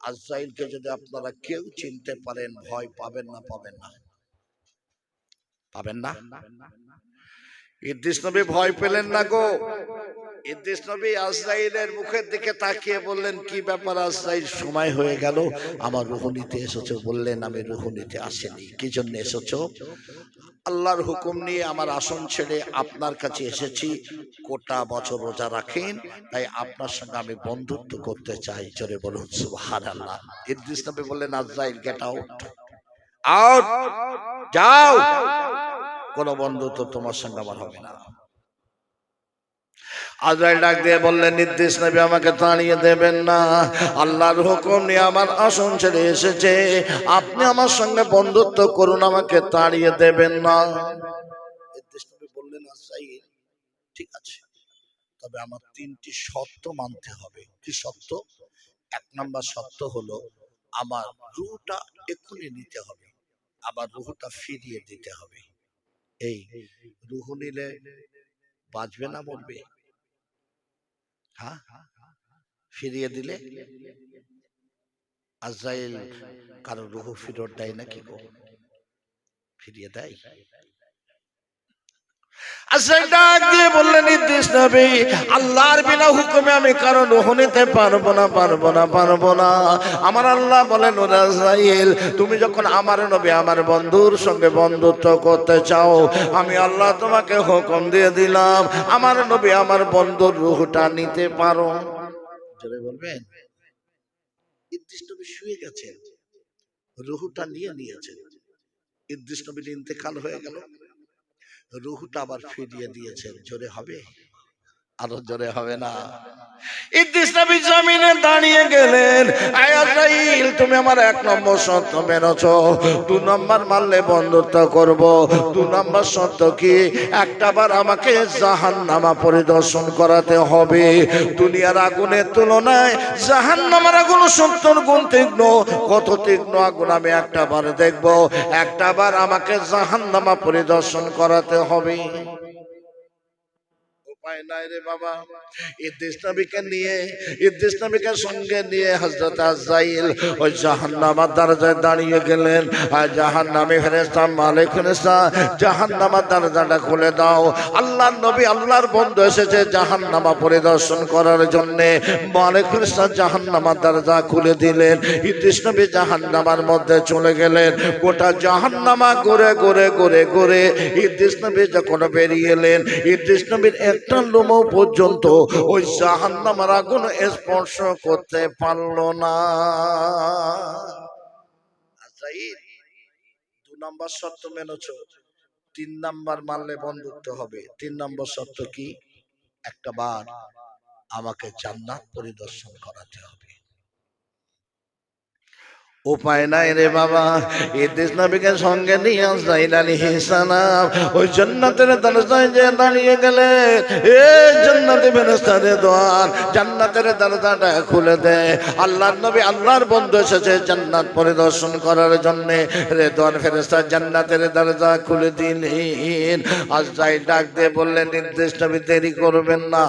আজরাইলকে যদি আপনারা কেউ চিনতে পারেন, ভয় পাবেন না? পাবেন না? পাবেন না? ইদ্রিস নবী ভয় পেলেন না গো। ইদ্রিস নবী আজরাইলের মুখের দিকে তাকিয়ে বললেন, কি ব্যাপার আজরাইল, সময় হয়ে গেল, আমার রূহ নিতে এসেছো? বললেন, আমি রূহ নিতে আসিনি। কি জন্য এসেছো? আল্লাহর হুকুম নিয়ে আমার আসন ছেড়ে আপনার কাছে এসেছি। গোটা বছর রোজা রাখেন, তাই আপনার সঙ্গে আমি বন্ধুত্ব করতে চাই। জোরে বলুন সুবহানাল্লাহ। ইদ্রিস নবী বললেন, আজরাইল গেট আউট, আউট, যাও, কোন বন্ধুত্ব তোমার সঙ্গে আমার হবে না। আজরাইল ডাক দিয়ে বললেন, ইদ্রিস নবী আমাকে তাড়িয়ে দেবেন না, আল্লাহর হুকুম নিয়ে আমার আসন ছেড়ে এসেছে, আপনি আমার সঙ্গে বন্ধুত্ব করুন, আমাকে তাড়িয়ে দেবেন না। ইদ্রিস নবী বললেন, আজরাইল ঠিক আছে, তবে আমার 3টি শর্ত মানতে হবে। কি শর্ত? 1 নম্বর শর্ত হলো আমার রূহটা এক্ষুনি নিতে হবে, আবার রূহটা ফিরিয়ে দিতে হবে। এই রূহ নিলে বাঁচবে না মরবে? হ্যাঁ, ফিরিয়ে দিলে? আজরাইল কারো রূহ ফিরত দেয় নাকি গো? ফিরিয়ে দেয়? আজরাইল ডাক দিয়ে বললেন, ইদ্রিস নবী, আল্লাহর বিনা হুকুমে আমি কারো রূহ নিতে পারবো না, পারবো না, পারবো না। আমার আল্লাহ বলেন, ও আজরাইল, তুমি যখন আমার নবী আমার বন্ধুর সঙ্গে বন্ধুত্ব করতে চাও, আমি আল্লাহ তোমাকে হুকুম দিয়ে দিলাম, আমার নবী আমার বন্ধুর রূহটা নিতে পারো। জোরে বলবেন। ইদ্রিস নবী শুয়ে গেছেন, রূহটা নিয়ে নিয়েছেন। ইদ্রিস নবীর ইন্তেকাল হয়ে গেল, রূহটা আবার ফিরিয়ে দিয়েছেন। জোরে হবে? আরো জোরে হবে না? ইদ্রিস নবী জমিনে দাঁড়িয়ে গেলেন, আয় আজরাইল, তুমি আমার 1 নম্বর শর্ত মেনেছো, 2 নম্বর মানলে বন্ধুত্ব করব। 2 নম্বর শর্ত কি? একটাবার আমাকে জাহান্নামা পরিদর্শন করাতে হবে। দুনিয়ার আগুনের তুলনায় জাহান্নামের আগুন 70 গুণ তীক্ষ্ণ। কত তীক্ষ্ণ আগুন আমি একটাবার দেখব। একটাবার আমাকে জাহান্নামা পরিদর্শন করাতে হবে। উপায় নাই রে বাবা। ইদ্রিস নবীকে নিয়ে, ইদ্রিস নবীকে সঙ্গে নিয়ে হযরত আজরাইল ওই জাহান্নামের দরজায় দাঁড়িয়ে গেলেন। আর জাহান্নামী ফেরেশতা, মালিক ফেরেশতা, জাহান্নামের দরজাটা খুলে দাও। আল্লাহর নবী, আল্লাহর বন্ধু এসেছে জাহান্নামা পরিদর্শন করার জন্য। মালিক ফেরেশতা জাহান্নামের দরজা খুলে দিলেন। ইদ্রিস নবী জাহান্নামের মধ্যে চলে গেলেন। গোটা জাহান্নামা ঘুরে ঘুরে ঘুরে ঘুরে ইদ্রিস নবী যখন বেরিয়ে এলেন, ইদ্রিস নবীর একটা লোমও পর্যন্ত ওই জাহান্নামের আগুন স্পর্শ করতে পারলো না। আজরাইল, 2 নম্বর শর্ত মেনেছো, 3 নম্বর মানলে বন্ধুত্ব হবে। 3 নম্বর শর্ত কি? একটাবার আমাকে জান্নাত পরিদর্শন করাতে হবে। উপায় নাই রে বাবা। ইদ্রিস নবীকে সঙ্গে নিয়ে আজরাইল আলাইহিস সালাম ওই জান্নাতের দরজায় যে দাঁড়িয়ে গেলেন। এ জান্নাতি ফেরেশতাদের দোয়ার, জান্নাতের দরজাটা খুলে দে। আল্লাহর নবী, আল্লাহর বন্ধু এসেছে জান্নাত পরিদর্শন করার জন্য। রেদওয়ান ফেরেশতা জান্নাতের দরজা খুলে দিলেন। আজরাইল ডাক দিয়ে বললেন, ইদ্রিস নবী দেরি করবেন না,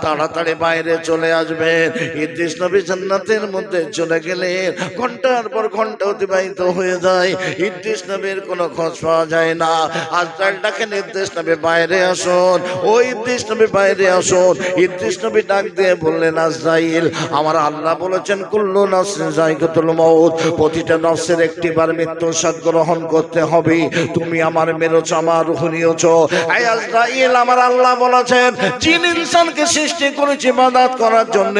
তাড়াতাড়ি বাইরে চলে আসবেন। ইদ্রিস নবী জান্নাতের মধ্যে চলে গেলেন। ঘন্টা ঘন্টার পর ঘন্টা অতিবাহিত হয়ে যায়, ইদ্রিস নবীর কোনো খোঁজ পাওয়া যায় না। আজরাইলটাকে নির্দেশ নবী বাইরে আসুন, ও ইদ্রিস নবী বাইরে আসুন। ইদ্রিস নবী ডাক দিয়ে বললেন, আজরাইল, আমার আল্লাহ বলেছেন কুল্লু নাফসিন যায়কাতুল মউত, প্রতিটা নফসের একটিবার মৃত্যুর স্বাদ গ্রহণ করতে হবে। তুমি আমার মেরেছ, আমার রূহ নিয়েছ। এই আজরাইল, আমার আল্লাহ বলেছেন জিন ইনসানকে সৃষ্টি করেছে ইবাদত করার জন্য,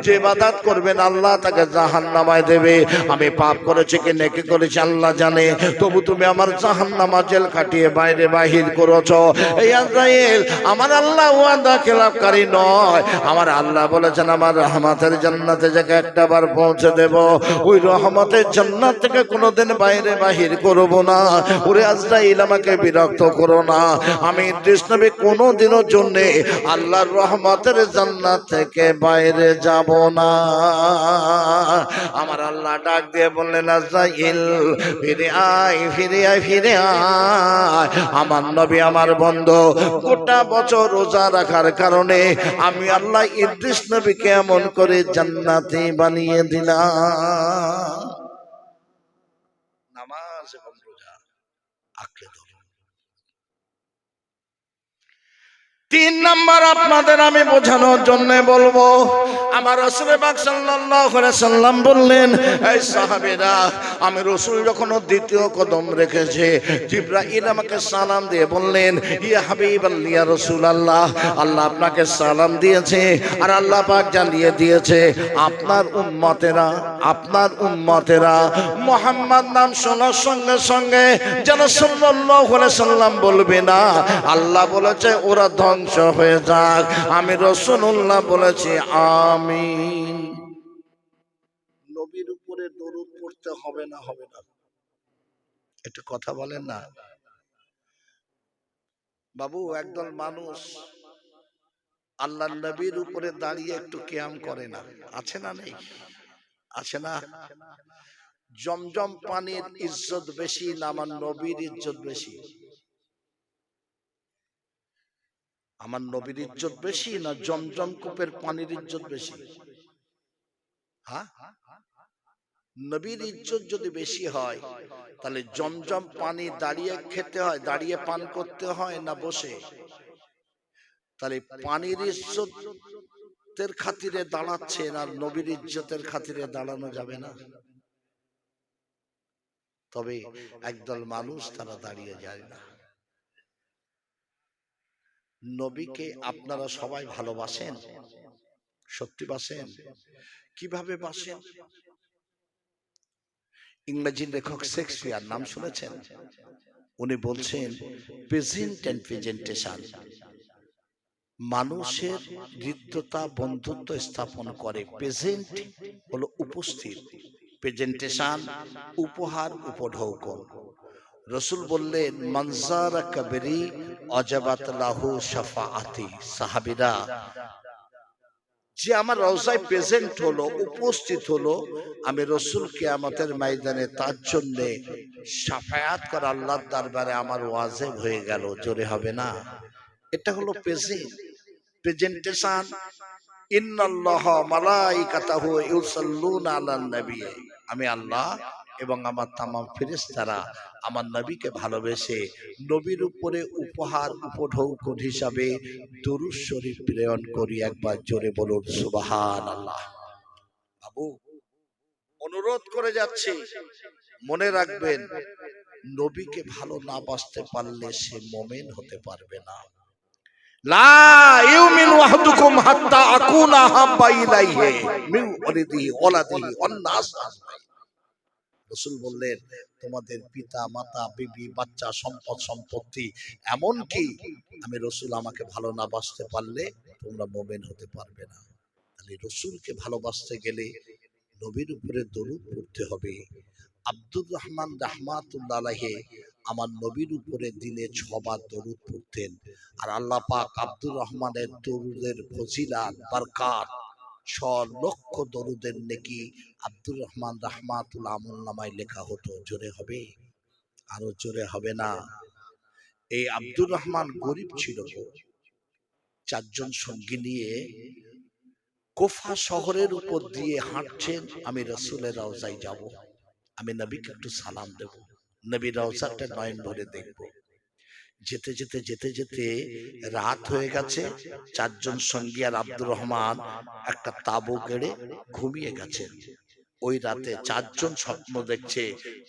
যে ইবাদত করবেন আল্লাহ তাকে জাহান্নামায় দেবে। আমি পাপ করেছি কি নেকি করেছি আল্লাহ জানে, তবু তুমি আমার জাহান্নামা জেল কাটিয়ে বাইরে বাহির করেছ। এই আজরাইল, আমার আল্লাহ ওয়াদা খেলাপকারী নয়। আমার আল্লাহ বলেছেন আমার রহমতের জান্নাতে যাকে একটাবার পৌঁছে দেব, ওই রহমতের জান্নাত থেকে কোনোদিন বাইরে বাহির করব না। ওরে আজরাইল, আমাকে বিরক্ত করো না। আমি ইদ্রিস নবী কোনোদিনের জন্য আল্লাহর রহমতের জান্নাত থেকে বাইরে যাব না। আমার আল্লাহ ডাক দিয়ে বললেন, আজরাইল, ফিরে আয়, ফিরে আয়, ফিরে আয়। আমার নবী, আমার বন্ধু, গোটা বছর রোজা রাখার কারণে আমি আল্লাহ ইদ্রিস নবীকে এমন করে জান্নাতি বানিয়ে দিলাম। নামাজ এবং রোজা আঁকড়ে ধরুন। 3 নাম্বার আপনাদের আমি বোঝানোর জন্য বলবো, আমার রাসূল পাক সাল্লাল্লাহু আলাইহি সাল্লাম বললেন, এই সাহাবীরা, আমি রাসূল যখন দ্বিতীয় কদম রেখেছে, জিবরাইল আমাকে সালাম দিয়ে বললেন, ইয়া হাবিবাল্লাহ, ইয়া রাসূলুল্লাহ, আল্লাহ আপনাকে সালাম দিয়েছে, আর আল্লাহ পাক জানিয়ে দিয়েছে আপনার উম্মতেরা মুহাম্মদ নাম শোনার সঙ্গে সঙ্গে যেন সাল্লাল্লাহু আলাইহি সাল্লাম বলবে না আল্লাহ বলেছে ওরা ধ্বংস হয়ে যাক। আমি রাসূলুল্লাহ বলেছি আমিন। নবীর উপরে দরুদ পড়তে হবে না? হবে না? একটু কথা বলেন না বাবু। একদল মানুষ আল্লাহর নবীর উপরে দাঁড়িয়ে একটু কিয়াম করে না, আছে না? নেই? আছে না? জমজম পানির ইজ্জত বেশি না আমার নবীর ইজ্জত বেশি? আমার নবীর ইজ্জত বেশি না জমজম কূপের পানির ইজ্জত বেশি? হ্যাঁ, নবীর ইজ্জত যদি বেশি হয় তাহলে জমজম পানি দাঁড়িয়ে খেতে হয়, দাঁড়িয়ে পান করতে হয় না বসে? তাহলে পানির ইজ্জতের খাতিরে দাঁড়াচ্ছেন, আর নবীর ইজ্জতের খাতিরে দাঁড়ানো যাবে না। তবে একদল মানুষ তারা দাঁড়িয়ে যায় না। নবীকে আপনারা সবাই ভালোবাসেন? সত্যি বাসেন? কিভাবে বাসেন? ইংরেজি লেখক শেক্সপিয়ার নাম শুনেছেন? উনি বলছেন প্রেজেন্ট এন্ড প্রেজেন্টেশন, মানুষের হৃদ্যতা বন্ধুত্ব স্থাপন করে। প্রেজেন্ট হলো উপস্থিত, প্রেজেন্টেশন উপহার উপঢৌকন। রাসূল বললেন মানজারা কবরি অজাবাত লাহু শাফাআতি। সাহাবীরা, যে আমার রওজায় প্রেজেন্ট হলো, উপস্থিত হলো, আমি রাসূল কিয়ামতের ময়দানে তার জন্য শাফায়াত করা আল্লাহর দরবারে আমার ওয়াজিব হয়ে গেল। জোরে হবে না? এটা হলো প্রেজেন্টেশন। ইন্নাল্লাহা মালাইকাতাহু ইউসাল্লুনা আলান নবী, আমি আল্লাহ এবং আমার তামাম ফেরেশতারা আমার নবীকে ভালোবেসে নবীর উপরে উপহার উপঢৌকন হিসাবে দুরূদ শরীফ প্রেরণ করি। একবার জোরে বলুন সুবহানাল্লাহ। বাবু, অনুরোধ করে যাচ্ছি, মনে রাখবেন, নবীকে ভালো না বাসতে পারলে সে মুমিন হতে পারবে না। লা ইউমিনু আহাদুকুম হাত্তা আকুনা হাব্বা ইলাইহি মিন ওয়ালিদিহি ওয়ালাদিহি ওয়ান নাস আজমাইন। রাসূল বললেন তোমাদের পিতা মাতা বিবি বাচ্চা সম্পদ সম্পত্তি এমনকি আমি রাসূল আমাকে ভালো না বাসতে পারলে তোমরা মুমিন হতে পারবে না। তাহলে রাসূলকে ভালোবাসতে গেলে নবীর উপরে দরুদ পড়তে হবে। আব্দুর রহমান রাহমাতুল্লাহ আলাইহি আমার নবীর উপরে দিনে 6 বার দরুদ পড়তেন। আর আল্লাহ পাক আব্দুর রহমানের দরুদের ফজিলত বরকত 6 লক্ষ দরুদের নেকি আব্দুর রহমান রাহমাতুল্লাহ আমলনামায় লেখা হতো। জোরে হবে? আরো জোরে হবে না? এই আব্দুর রহমান গরিব ছিল, 4 জন সঙ্গী নিয়ে কুফা শহরের উপর দিয়ে হাঁটছেন, আমি রাসূলের রওজায় যাব। আমি নবীকে একটু সালাম দেব, নবীর রওজাটা নয়ন ভরে দেখব। যেতে যেতে যেতে যেতে রাত হয়ে গেছে। চারজন সঙ্গী আর আব্দুর রহমান একটা তাঁবু গেড়ে ঘুমিয়ে গেছেন। ওই রাতে চারজন স্বপ্ন দেখছে,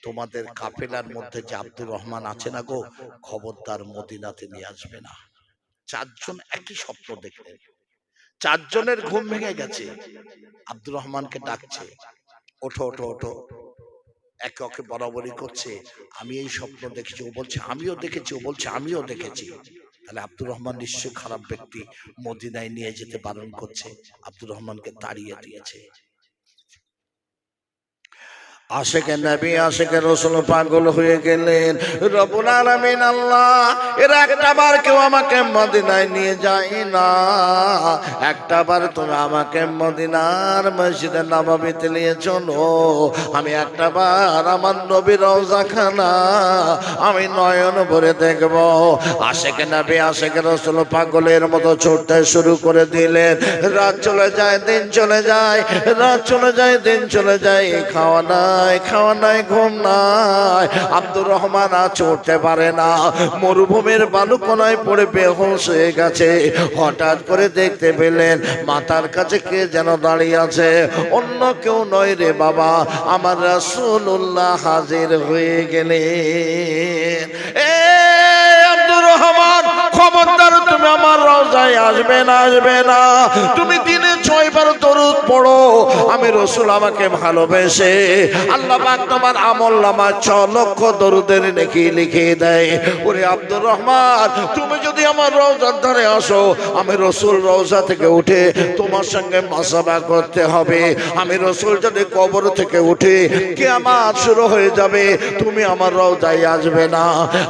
তোমাদের কাফেলার মধ্যে যে আব্দুর রহমান আছে না গো, খবরদার মদিনাতে নিয়ে আসবে না। চারজন একই স্বপ্ন দেখলেন, চারজনের ঘুম ভেঙে গেছে। আব্দুর রহমানকে ডাকছে, ওঠো ওঠো ওঠো। একে ওকে বরাবরই করছে, আমি এই স্বপ্ন দেখেছি। ও বলছে আমিও দেখেছি, ও বলছে আমিও দেখেছি। তাহলে আব্দুর রহমান নিশ্চয়ই খারাপ ব্যক্তি, মদিনায় নিয়ে যেতে বারণ করছে। আব্দুর রহমানকে তাড়িয়ে দিয়েছে। আশিকে নবী আশিকে রাসূল পাগল হয়ে গেলেন। রব্বুল আলামিন আল্লাহ, এর একটাবার কেউ আমাকে মদিনায় নিয়ে যায় না, একটাবার তুমি আমাকে মদিনার মসজিদে নববীতে নিয়ে চলো। আমি একটাবার আমার নবীর রওজাখানা আমি নয়ন ভরে দেখব। আশিকে নবী আশিকে রাসূল পাগলের মতো ছুটতে শুরু করে দিলেন। রাত চলে যায়, দিন চলে যায়, রাত চলে যায়, দিন চলে যায়, খাওয়া খাওয়া নাই, ঘুম নাই। আব্দুর রহমান আর চড়তে পারে না, মরুভূমির বালুকোনায় পড়ে বেহুঁশ হয়ে গেছে। হঠাৎ করে দেখতে পেলেন মাথার কাছে কে যেন দাঁড়িয়ে আছে। অন্য কেউ নয় রে বাবা, আমার রাসূলুল্লাহ হাজির হয়ে গেলেন। এ আব্দুর রহমান, খবরদার তুমি আমার রওজায় আসবে না, আসবে না। তুমি দিনে 6 বার দরুদ পড়ো। আমি রাসূল আমাকে ভালোবেসে আল্লাহ পাক তোমার আমলনামায় 6 লক্ষ দরুদের নেকি লিখে দেয়। ওরে আব্দুর রহমান, তুমি যদি আমার রওজার ধারে আসো, আমি রাসূল রওজা থেকে উঠে তোমার সঙ্গে মুসাফা করতে হবে। আমি রাসূল যদি কবর থেকে উঠে কিয়ামত শুরু হয়ে যাবে, তুমি আমার রওজায় আসবে না।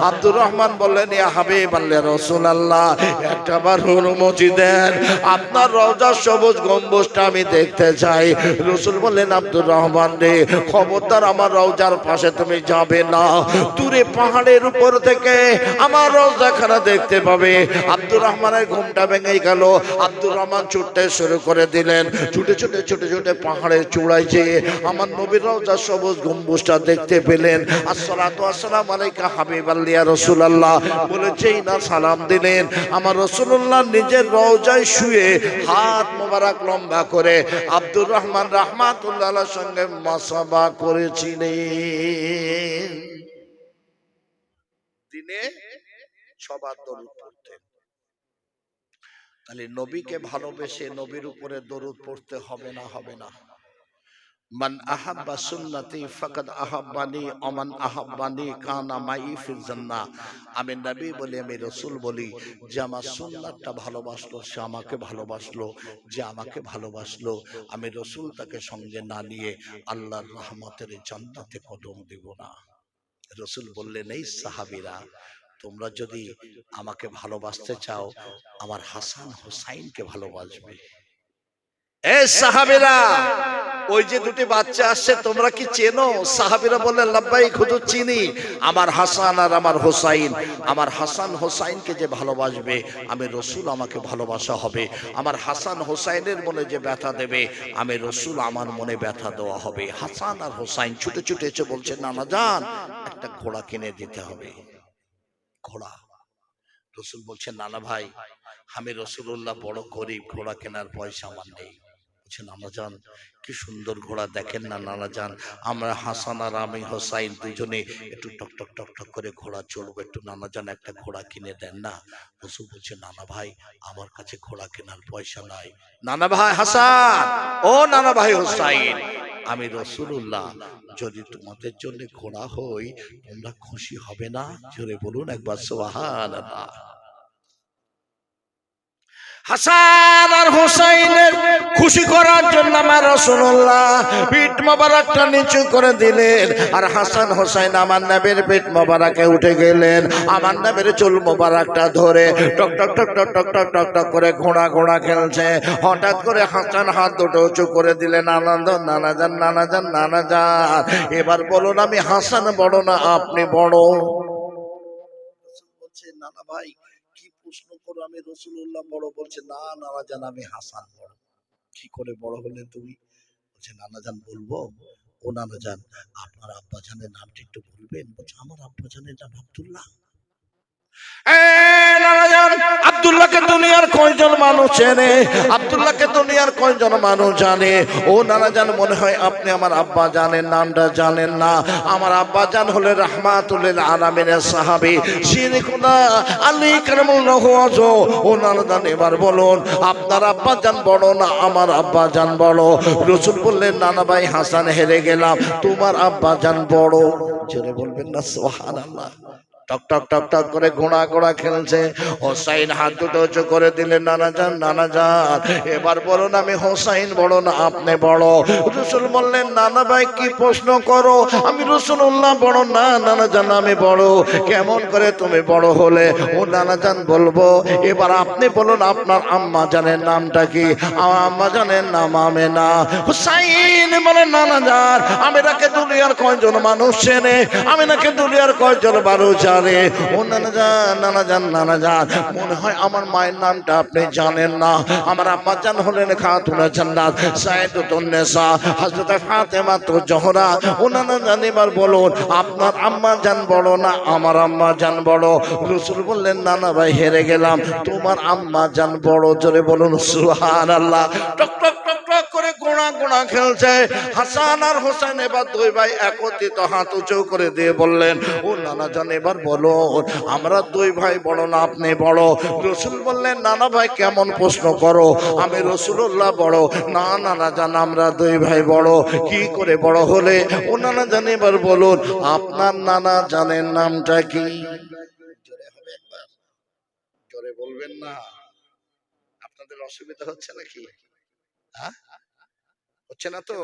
আব্দুর রহমান বললেন, ইয়া হাবিবাল্লাহ রাসূলুল্লাহ, একটাবার অনুমতি দেন, আপনার রওজার সবুজ গম্বুজটা আমি দেখতে চাই। রাসূল বললেন, আব্দুর রহমান রে, খবরদার আমার রওজার পাশে তুমি যাবে না। দূরে পাহাড়ের উপর থেকে আমার রওজাখানা দেখতে পাবে। আব্দুর রহমানের ঘুমটা ভেঙে গেল। আব্দুর রহমান ছুটতে শুরু করে দিলেন। ছুটে ছুটে ছুটে ছুটে পাহাড়ের চূড়ায় যেয়ে আমার নবীর রওজার সবুজ গম্বুজটা দেখতে পেলেন। আসসালাতু আসসালামু আলাইকা হাবিবাল্লাহ ইয়া রাসূলুল্লাহ বলে যেই না সালাম দিলেন, আমার রাসূলুল্লাহ নিজের রওজায় শুয়ে হাত মোবারক লম্বা করে আব্দুর রহমান রাহমাতুল্লাহ আলাইহির সঙ্গে মুসাফা করেছিলেন। দিনে 6 বার দরুদ পড়তেন। তাহলে নবীকে ভালোবেসে নবীর উপরে দরুদ পড়তে হবে না, হবে না? মান আহাব্বা সুন্নতি ফাকাদ আহাব্বানি ওমান আহাব্বানি কানা মাই ফিল জান্নাহ। আমি নবী বলি, আমি রাসূল বলি, যে আমার সুন্নাতটা ভালোবাসলো সে আমাকে ভালোবাসলো, যে আমাকে ভালোবাসলো আমি রাসূল তাকে সঙ্গে না নিয়ে আল্লাহর রহমতের জান্নাতে কদম দেব না। রাসূল বললেন, এই সাহাবীরা, তোমরা যদি আমাকে ভালোবাসতে চাও আমার হাসান হোসাইনকে ভালোবাসবে। এই সাহাবীরা, ওই যে দুটি বাচ্চা আসছে তোমরা কি চেনো? সাহাবীরা বললেন, লাব্বাইক হুজুর, চিনি। আমার হাসান আর আমার হোসাইন, আমার হাসান হোসাইনকে যে ভালোবাসবে আমি রাসূল আমাকে ভালোবাসা হবে। আমার হাসান হোসাইনের মনে যে ব্যথা দেবে আমি রাসূল আমার মনে ব্যথা দেওয়া হবে। হাসান আর হোসাইন ছুটে ছুটে এসে বলছে, নানা জান একটা ঘোড়া কিনে দিতে হবে। ঘোড়া। রাসূল বলছেন, নানা ভাই আমি রাসূলুল্লাহ বড় গরিব, ঘোড়া কেনার পয়সা আমার নেই। নানা জান কি সুন্দর ঘোড়া, দেখেন না নানা জান, আমরা হাসান আর আমি হোসাইন দুজনে একটু টক টক টক টক করে ঘোড়া চলবো, একটু নানা জান একটা ঘোড়া কিনে দেন না। রাসূল বলছে, নানা ভাই আমার কাছে ঘোড়া কেনার পয়সা নাই। নানা ভাই হাসান, ও নানা ভাই হোসাইন, আমি রাসূলুল্লাহ যদি তোমাদের জন্য ঘোড়া হই তোমরা খুশি হবে না? জোরে বলুন একবার সুবহানাল্লাহ। হাসান আর হোসাইনের খুশি করার জন্য আমার রাসূলুল্লাহ পিঠ মোবারকটা নিচু করে দিলেন। আর হাসান হোসাইন আমার নবীর পিঠ মোবারকে উঠে গেলেন। আমার নবীর চুল মোবারকটা ধরে টক টক টক টক টক টক টক টক করে ঘোড়া ঘোড়া খেলছে। হঠাৎ করে হাসান হাত দুটো উঁচু করে দিলেন, আনন্দ, নানা যান নানা যান নানা যান, এবার বলুন আমি হাসান বড় না আপনি বড়? বলছে, নানা ভাই কি প্রশ্ন করো, আমি রাসূলুল্লাহ বড়? বলছে, না নানা জান আমি হাসান বড়। কি করে বড় হলে তুমি? বলছে, নানা জান বলবো? ও নানা যান, আপনার আব্বাজানের নামটা একটু বলবেন? বলছে আমার আব্বাজানের নাম আব্দুল্লাহ। আব্দুল্লাহকে দুনিয়ার কয়জন মানুষ চেনে? আব্দুল্লাহকে দুনিয়ার কয়জন মানুষ জানে? ও নানা জান, মনে হয় আপনি আমার আব্বা জানের নামটা জানেন না। আমার আব্বা জান হলে রাহমাতুল লিল আলামিনের সাহাবী শিরকুনা আলী কারামাল্লাহু ওয়াজহু। ও নানা জান, এবার বলুন আপনার আব্বা জান বড় না আমার আব্বা জান বড়? রাসূল বললেন নানা ভাই হাসান, হেরে গেলাম, তোমার আব্বা জান বড়। জোরে বলবেন না সুবহানাল্লাহ। টক টক টক টক করে ঘোড়া ঘোড়া খেলছে। হোসাইন হাত দুটো উঁচু করে দিলেন, নানা যান নানা যান, এবার বলুন আমি হোসাইন বড় না আপনি বড়? রাসূল বললেন নানা ভাই কি প্রশ্ন করো, আমি রাসূলুল্লাহ বড় না নানা জান আমি বড়। কেমন করে তুমি বড় হলে? ও নানা জান বলবো, এবার আপনি বলুন আপনার আম্মা জানের নামটা কি? আমার আম্মা জানের নাম আমেনা। হোসাইন বলেন নানা জান, আমেনাকে দুনিয়ার কয়জন মানুষ চেনে? আমেনাকে দুনিয়ার কয়জন মানুষ জানে? ও নানা যান নানা যান নানা যান, মনে হয় আমার মায়ের নামটা আপনি জানেন না। আমার আম্মা জান হলেন খাতুনে জান্নাত সাইয়্যিদাতুন নিসা হযরত ফাতেমা তো জোহরা। ও নানা জান এবার বলুন আপনার আম্মা জান বড় না আমার আম্মা জান বড়? রাসূল বললেন নানা ভাই হেরে গেলাম, তোমার আম্মা জান বড়। জোরে বলুন সুবহানাল্লাহ। টক টক টক টক করে গোড়া গোড়া খেলছে হাসান আর হোসেন। এবার দুই ভাই একত্রিত হাত উঁচু করে দিয়ে বললেন ও নানা জান এবার বলো আমরা দুই ভাই বড় না আপনি বড়? রাসূল বললেন নানা ভাই কেমন প্রশ্ন করো, আমি রাসূলুল্লাহ বড় না নানা জান আমরা দুই ভাই বড়। কি করে বড় হলে? ও নানা জান এবার বলুন আপনার নানা জানের নামটা কি? জোরে হবে একবার, জোরে বলবেন না, আপনাদের অসুবিধা হচ্ছে নাকি? হ্যাঁ হচ্ছে না তো?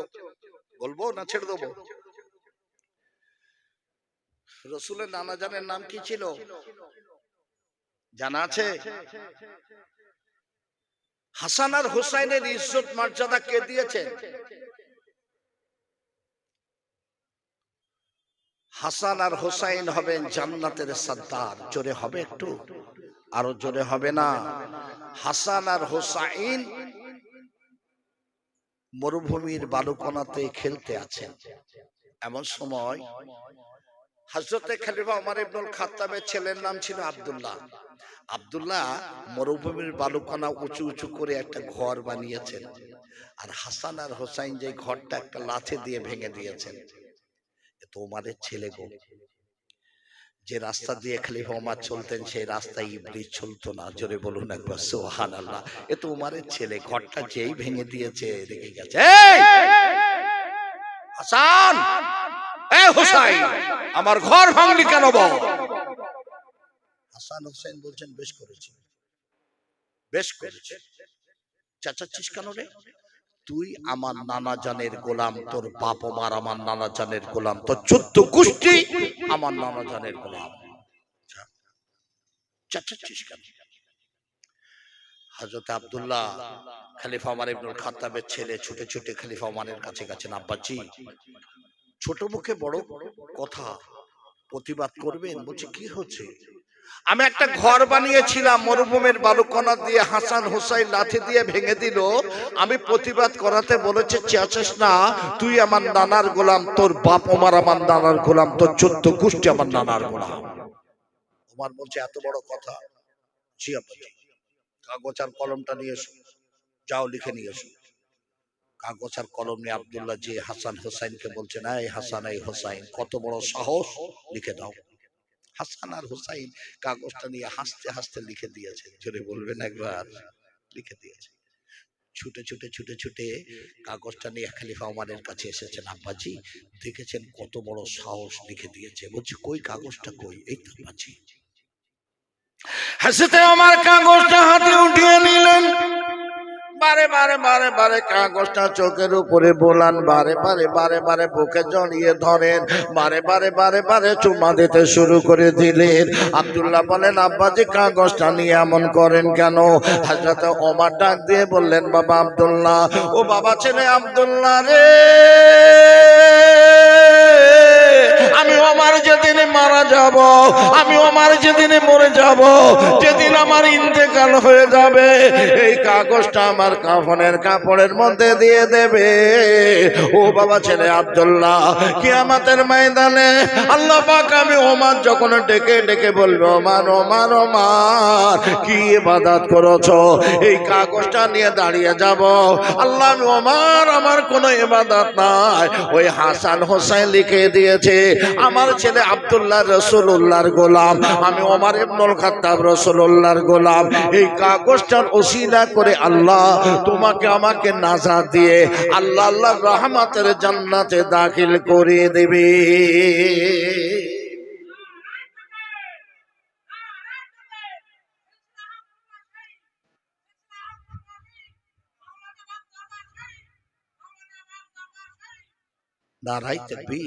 বলবো না ছেড়ে দেবো? রাসূলের নানা জানের নাম কি ছিল জানা আছে? হাসান আর হুসাইনের ইজ্জত মর্যাদা কে দিয়েছেন? হাসান আর হুসাইন হবেন জান্নাতের সর্দার। জোরে হবে একটু, আরো জোরে হবে না? হাসান আর হুসাইন মরুভূমির বালুকণাতে খেলতে আছেন। এমন সময় হযরতে খলিফা ওমর ইবনুল খাত্তাবের ছেলের নাম ছিল আব্দুল্লাহ। আব্দুল্লাহ মরুভূমির বালুকণা উঁচু উঁচু করে একটা ঘর বানিয়েছেন, আর হাসান আর হোসাইন যে ঘরটা একটা লাঠি দিয়ে ভেঙে দিয়েছেন। এ তো ওমরের ছেলে গো। যে রাস্তা দিয়ে খলিফা ওমর চলতেন সেই রাস্তায় ইবলিস চলতো না। জোরে বলুন একবার সুবহানাল্লাহ। এ তো ওমরের ছেলে, ঘরটা যেই ভেঙে দিয়েছে রেগে গেছে। এই হাসান, এ হোসাইন, আমার ঘর ভাঙলি কেন বল? হাসান হোসেন বলছেন বেশ করেছি, বেশ করেছি। চেঁচাচ্ছিস কেন রে? তুই আমার নানা জানের গোলাম, তোর বাপ মার আমার নানা জানের গোলাম, তোর 14 গোষ্ঠী আমার নানা জানের গোলাম। চেঁচাচ্ছিস কেন? হযরত আব্দুল্লাহ খলিফা ওমর ইবনুল খাত্তাবের ছেলে ছুটে ছুটে খলিফা ওমরের কাছে গেছেন। আব্বাজি, ছোট মুখে বড় কথা, প্রতিবাদ করবেন? বলছে কি হচ্ছে? আমি একটা ঘর বানিয়েছিলাম মরুভূমির বালুকণা দিয়ে, হাসান হোসাইন লাঠি দিয়ে ভেঙে দিল। আমি প্রতিবাদ করাতে বলেছে চেঁচাস না, তুই আমার নানার গোলাম, তোর বাপ ওমর আমার নানার গোলাম, তোর 14 গোষ্ঠী আমার নানার গোলাম। ওমর বলছে এত বড় কথা? জি আব্বাজি। কাগজ আর কলমটা নিয়ে এসো, যাও লিখে নিয়ে এসো। কাগজ আর কলম নিয়ে আব্দুল্লাহ যে হাসান হোসাইনকে বলছেন এই হাসান এই হোসাইন, কত বড় সাহস, লিখে দাও। হাসান আর হুসাইন কাগজটা নিয়ে হাসতে হাসতে লিখে দিয়েছে। জোরে বলবেন একবার, লিখে দিয়েছে। ছুটে ছুটে ছুটে ছুটে কাগজটা নিয়ে খলিফা ওমরের কাছে এসেছেন। আব্বাজি দেখেছেন কত বড় সাহস, লিখে দিয়েছে। বলছে কই কাগজটা কই? এই তো আব্বাজি। হাসতে ওমর কাগজটা হাতে উঠিয়ে নিলেন, বারে বারে বারে বারে কাগজটা চোখের উপরে বোলান, বারে বারে বারে বারে বুকে জড়িয়ে ধরেন, বারে বারে বারে বারে চুমা দিতে শুরু করে দিলেন। আব্দুল্লাহ বলেন আব্বাজি কাগজটা নিয়ে এমন করেন কেন? হযরত ওমর ডাক দিয়ে বললেন বাবা আব্দুল্লাহ, ও বাবা ছেলে আব্দুল্লাহ রে, আমি ওমর যেদিন মারা যাব, আমি ওমর যেদিন মরে যাব, যেদিন আমার ইন্তেকাল হয়ে যাবে, এই কাগজটা আমার কাফনের কাপড়ের মধ্যে দিয়ে দেবে। ও বাবা ছেলে আব্দুল্লাহ, কিয়ামতের ময়দানে আল্লাহ পাক আমি ওমর যখন ডেকে ডেকে বলবে, ওমর ওমর ওমর কি ইবাদত করেছো, এই কাগজটা নিয়ে দাঁড়িয়ে যাব। আল্লাহ আমি ওমর, আমার কোনো ইবাদত নাই, ওই হাসান হোসেন লিখে দিয়েছে আমার ছেলে আব্দুল্লাহ রাসূলুল্লাহর গোলাম, আমি ওমর ইবনুল খাত্তাব রাসূলুল্লাহর গোলাম। এই কাগজটার ওসিলা করে আল্লাহ তোমাকে আমাকে নাজাত দিয়ে আল্লাহ আল্লাহর রহমতের জান্নাতে দাখিল করে দেবে। নারায়ে তাকবীর,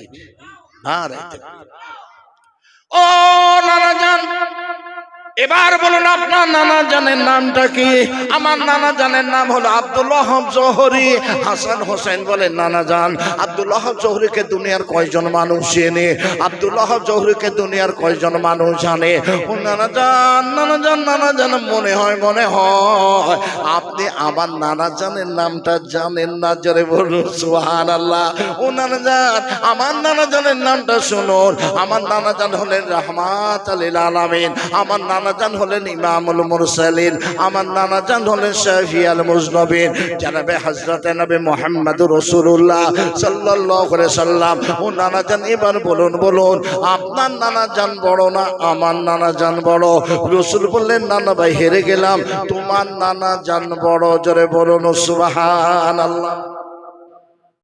নারায়ে তাকবীর। ও নানা জান, এবার বলুন আপনার নানা জানের নামটা কি? আমার নানা জানের নাম হলো আব্দুল ওয়াহাব জোহরি। হাসান হোসেন বলেন, নানা জান আব্দুল ওয়াহাব জোহরিকে দুনিয়ার কয়জন মানুষ চেনে? আব্দুল ওয়াহাব জোহরিকে দুনিয়ার কয়জন মানুষ জানে? ও নানা জান, নানা জান, নানা জান, মনে হয় আপনি আমার নানা জানের নামটা জানেন না। জোরে বলুন সুবহানাল্লাহ। ও নানা জান, আমার নানা জানের নামটা শুনুন। আমার নানা জান হলেন রাহমাতাল লিল আলামিন, আমার নানা জান হলেন ইমামুল মুরসালিন, আমার নানা জান হলেন শাফিউল মুজনবিন, জনাবে হযরত নবী মুহাম্মদুর রাসূলুল্লাহ সাল্লাল্লাহু আলাইহি সাল্লাম। ও নানা জান, এবার বলুন বলুন আপনার নানা জান বড় না আমার নানা জান বড়? রাসূল বললেন, নানা ভাই হেরে গেলাম, তোমার নানা জান বড়। জোরে বলুন সুবহানাল্লাহ।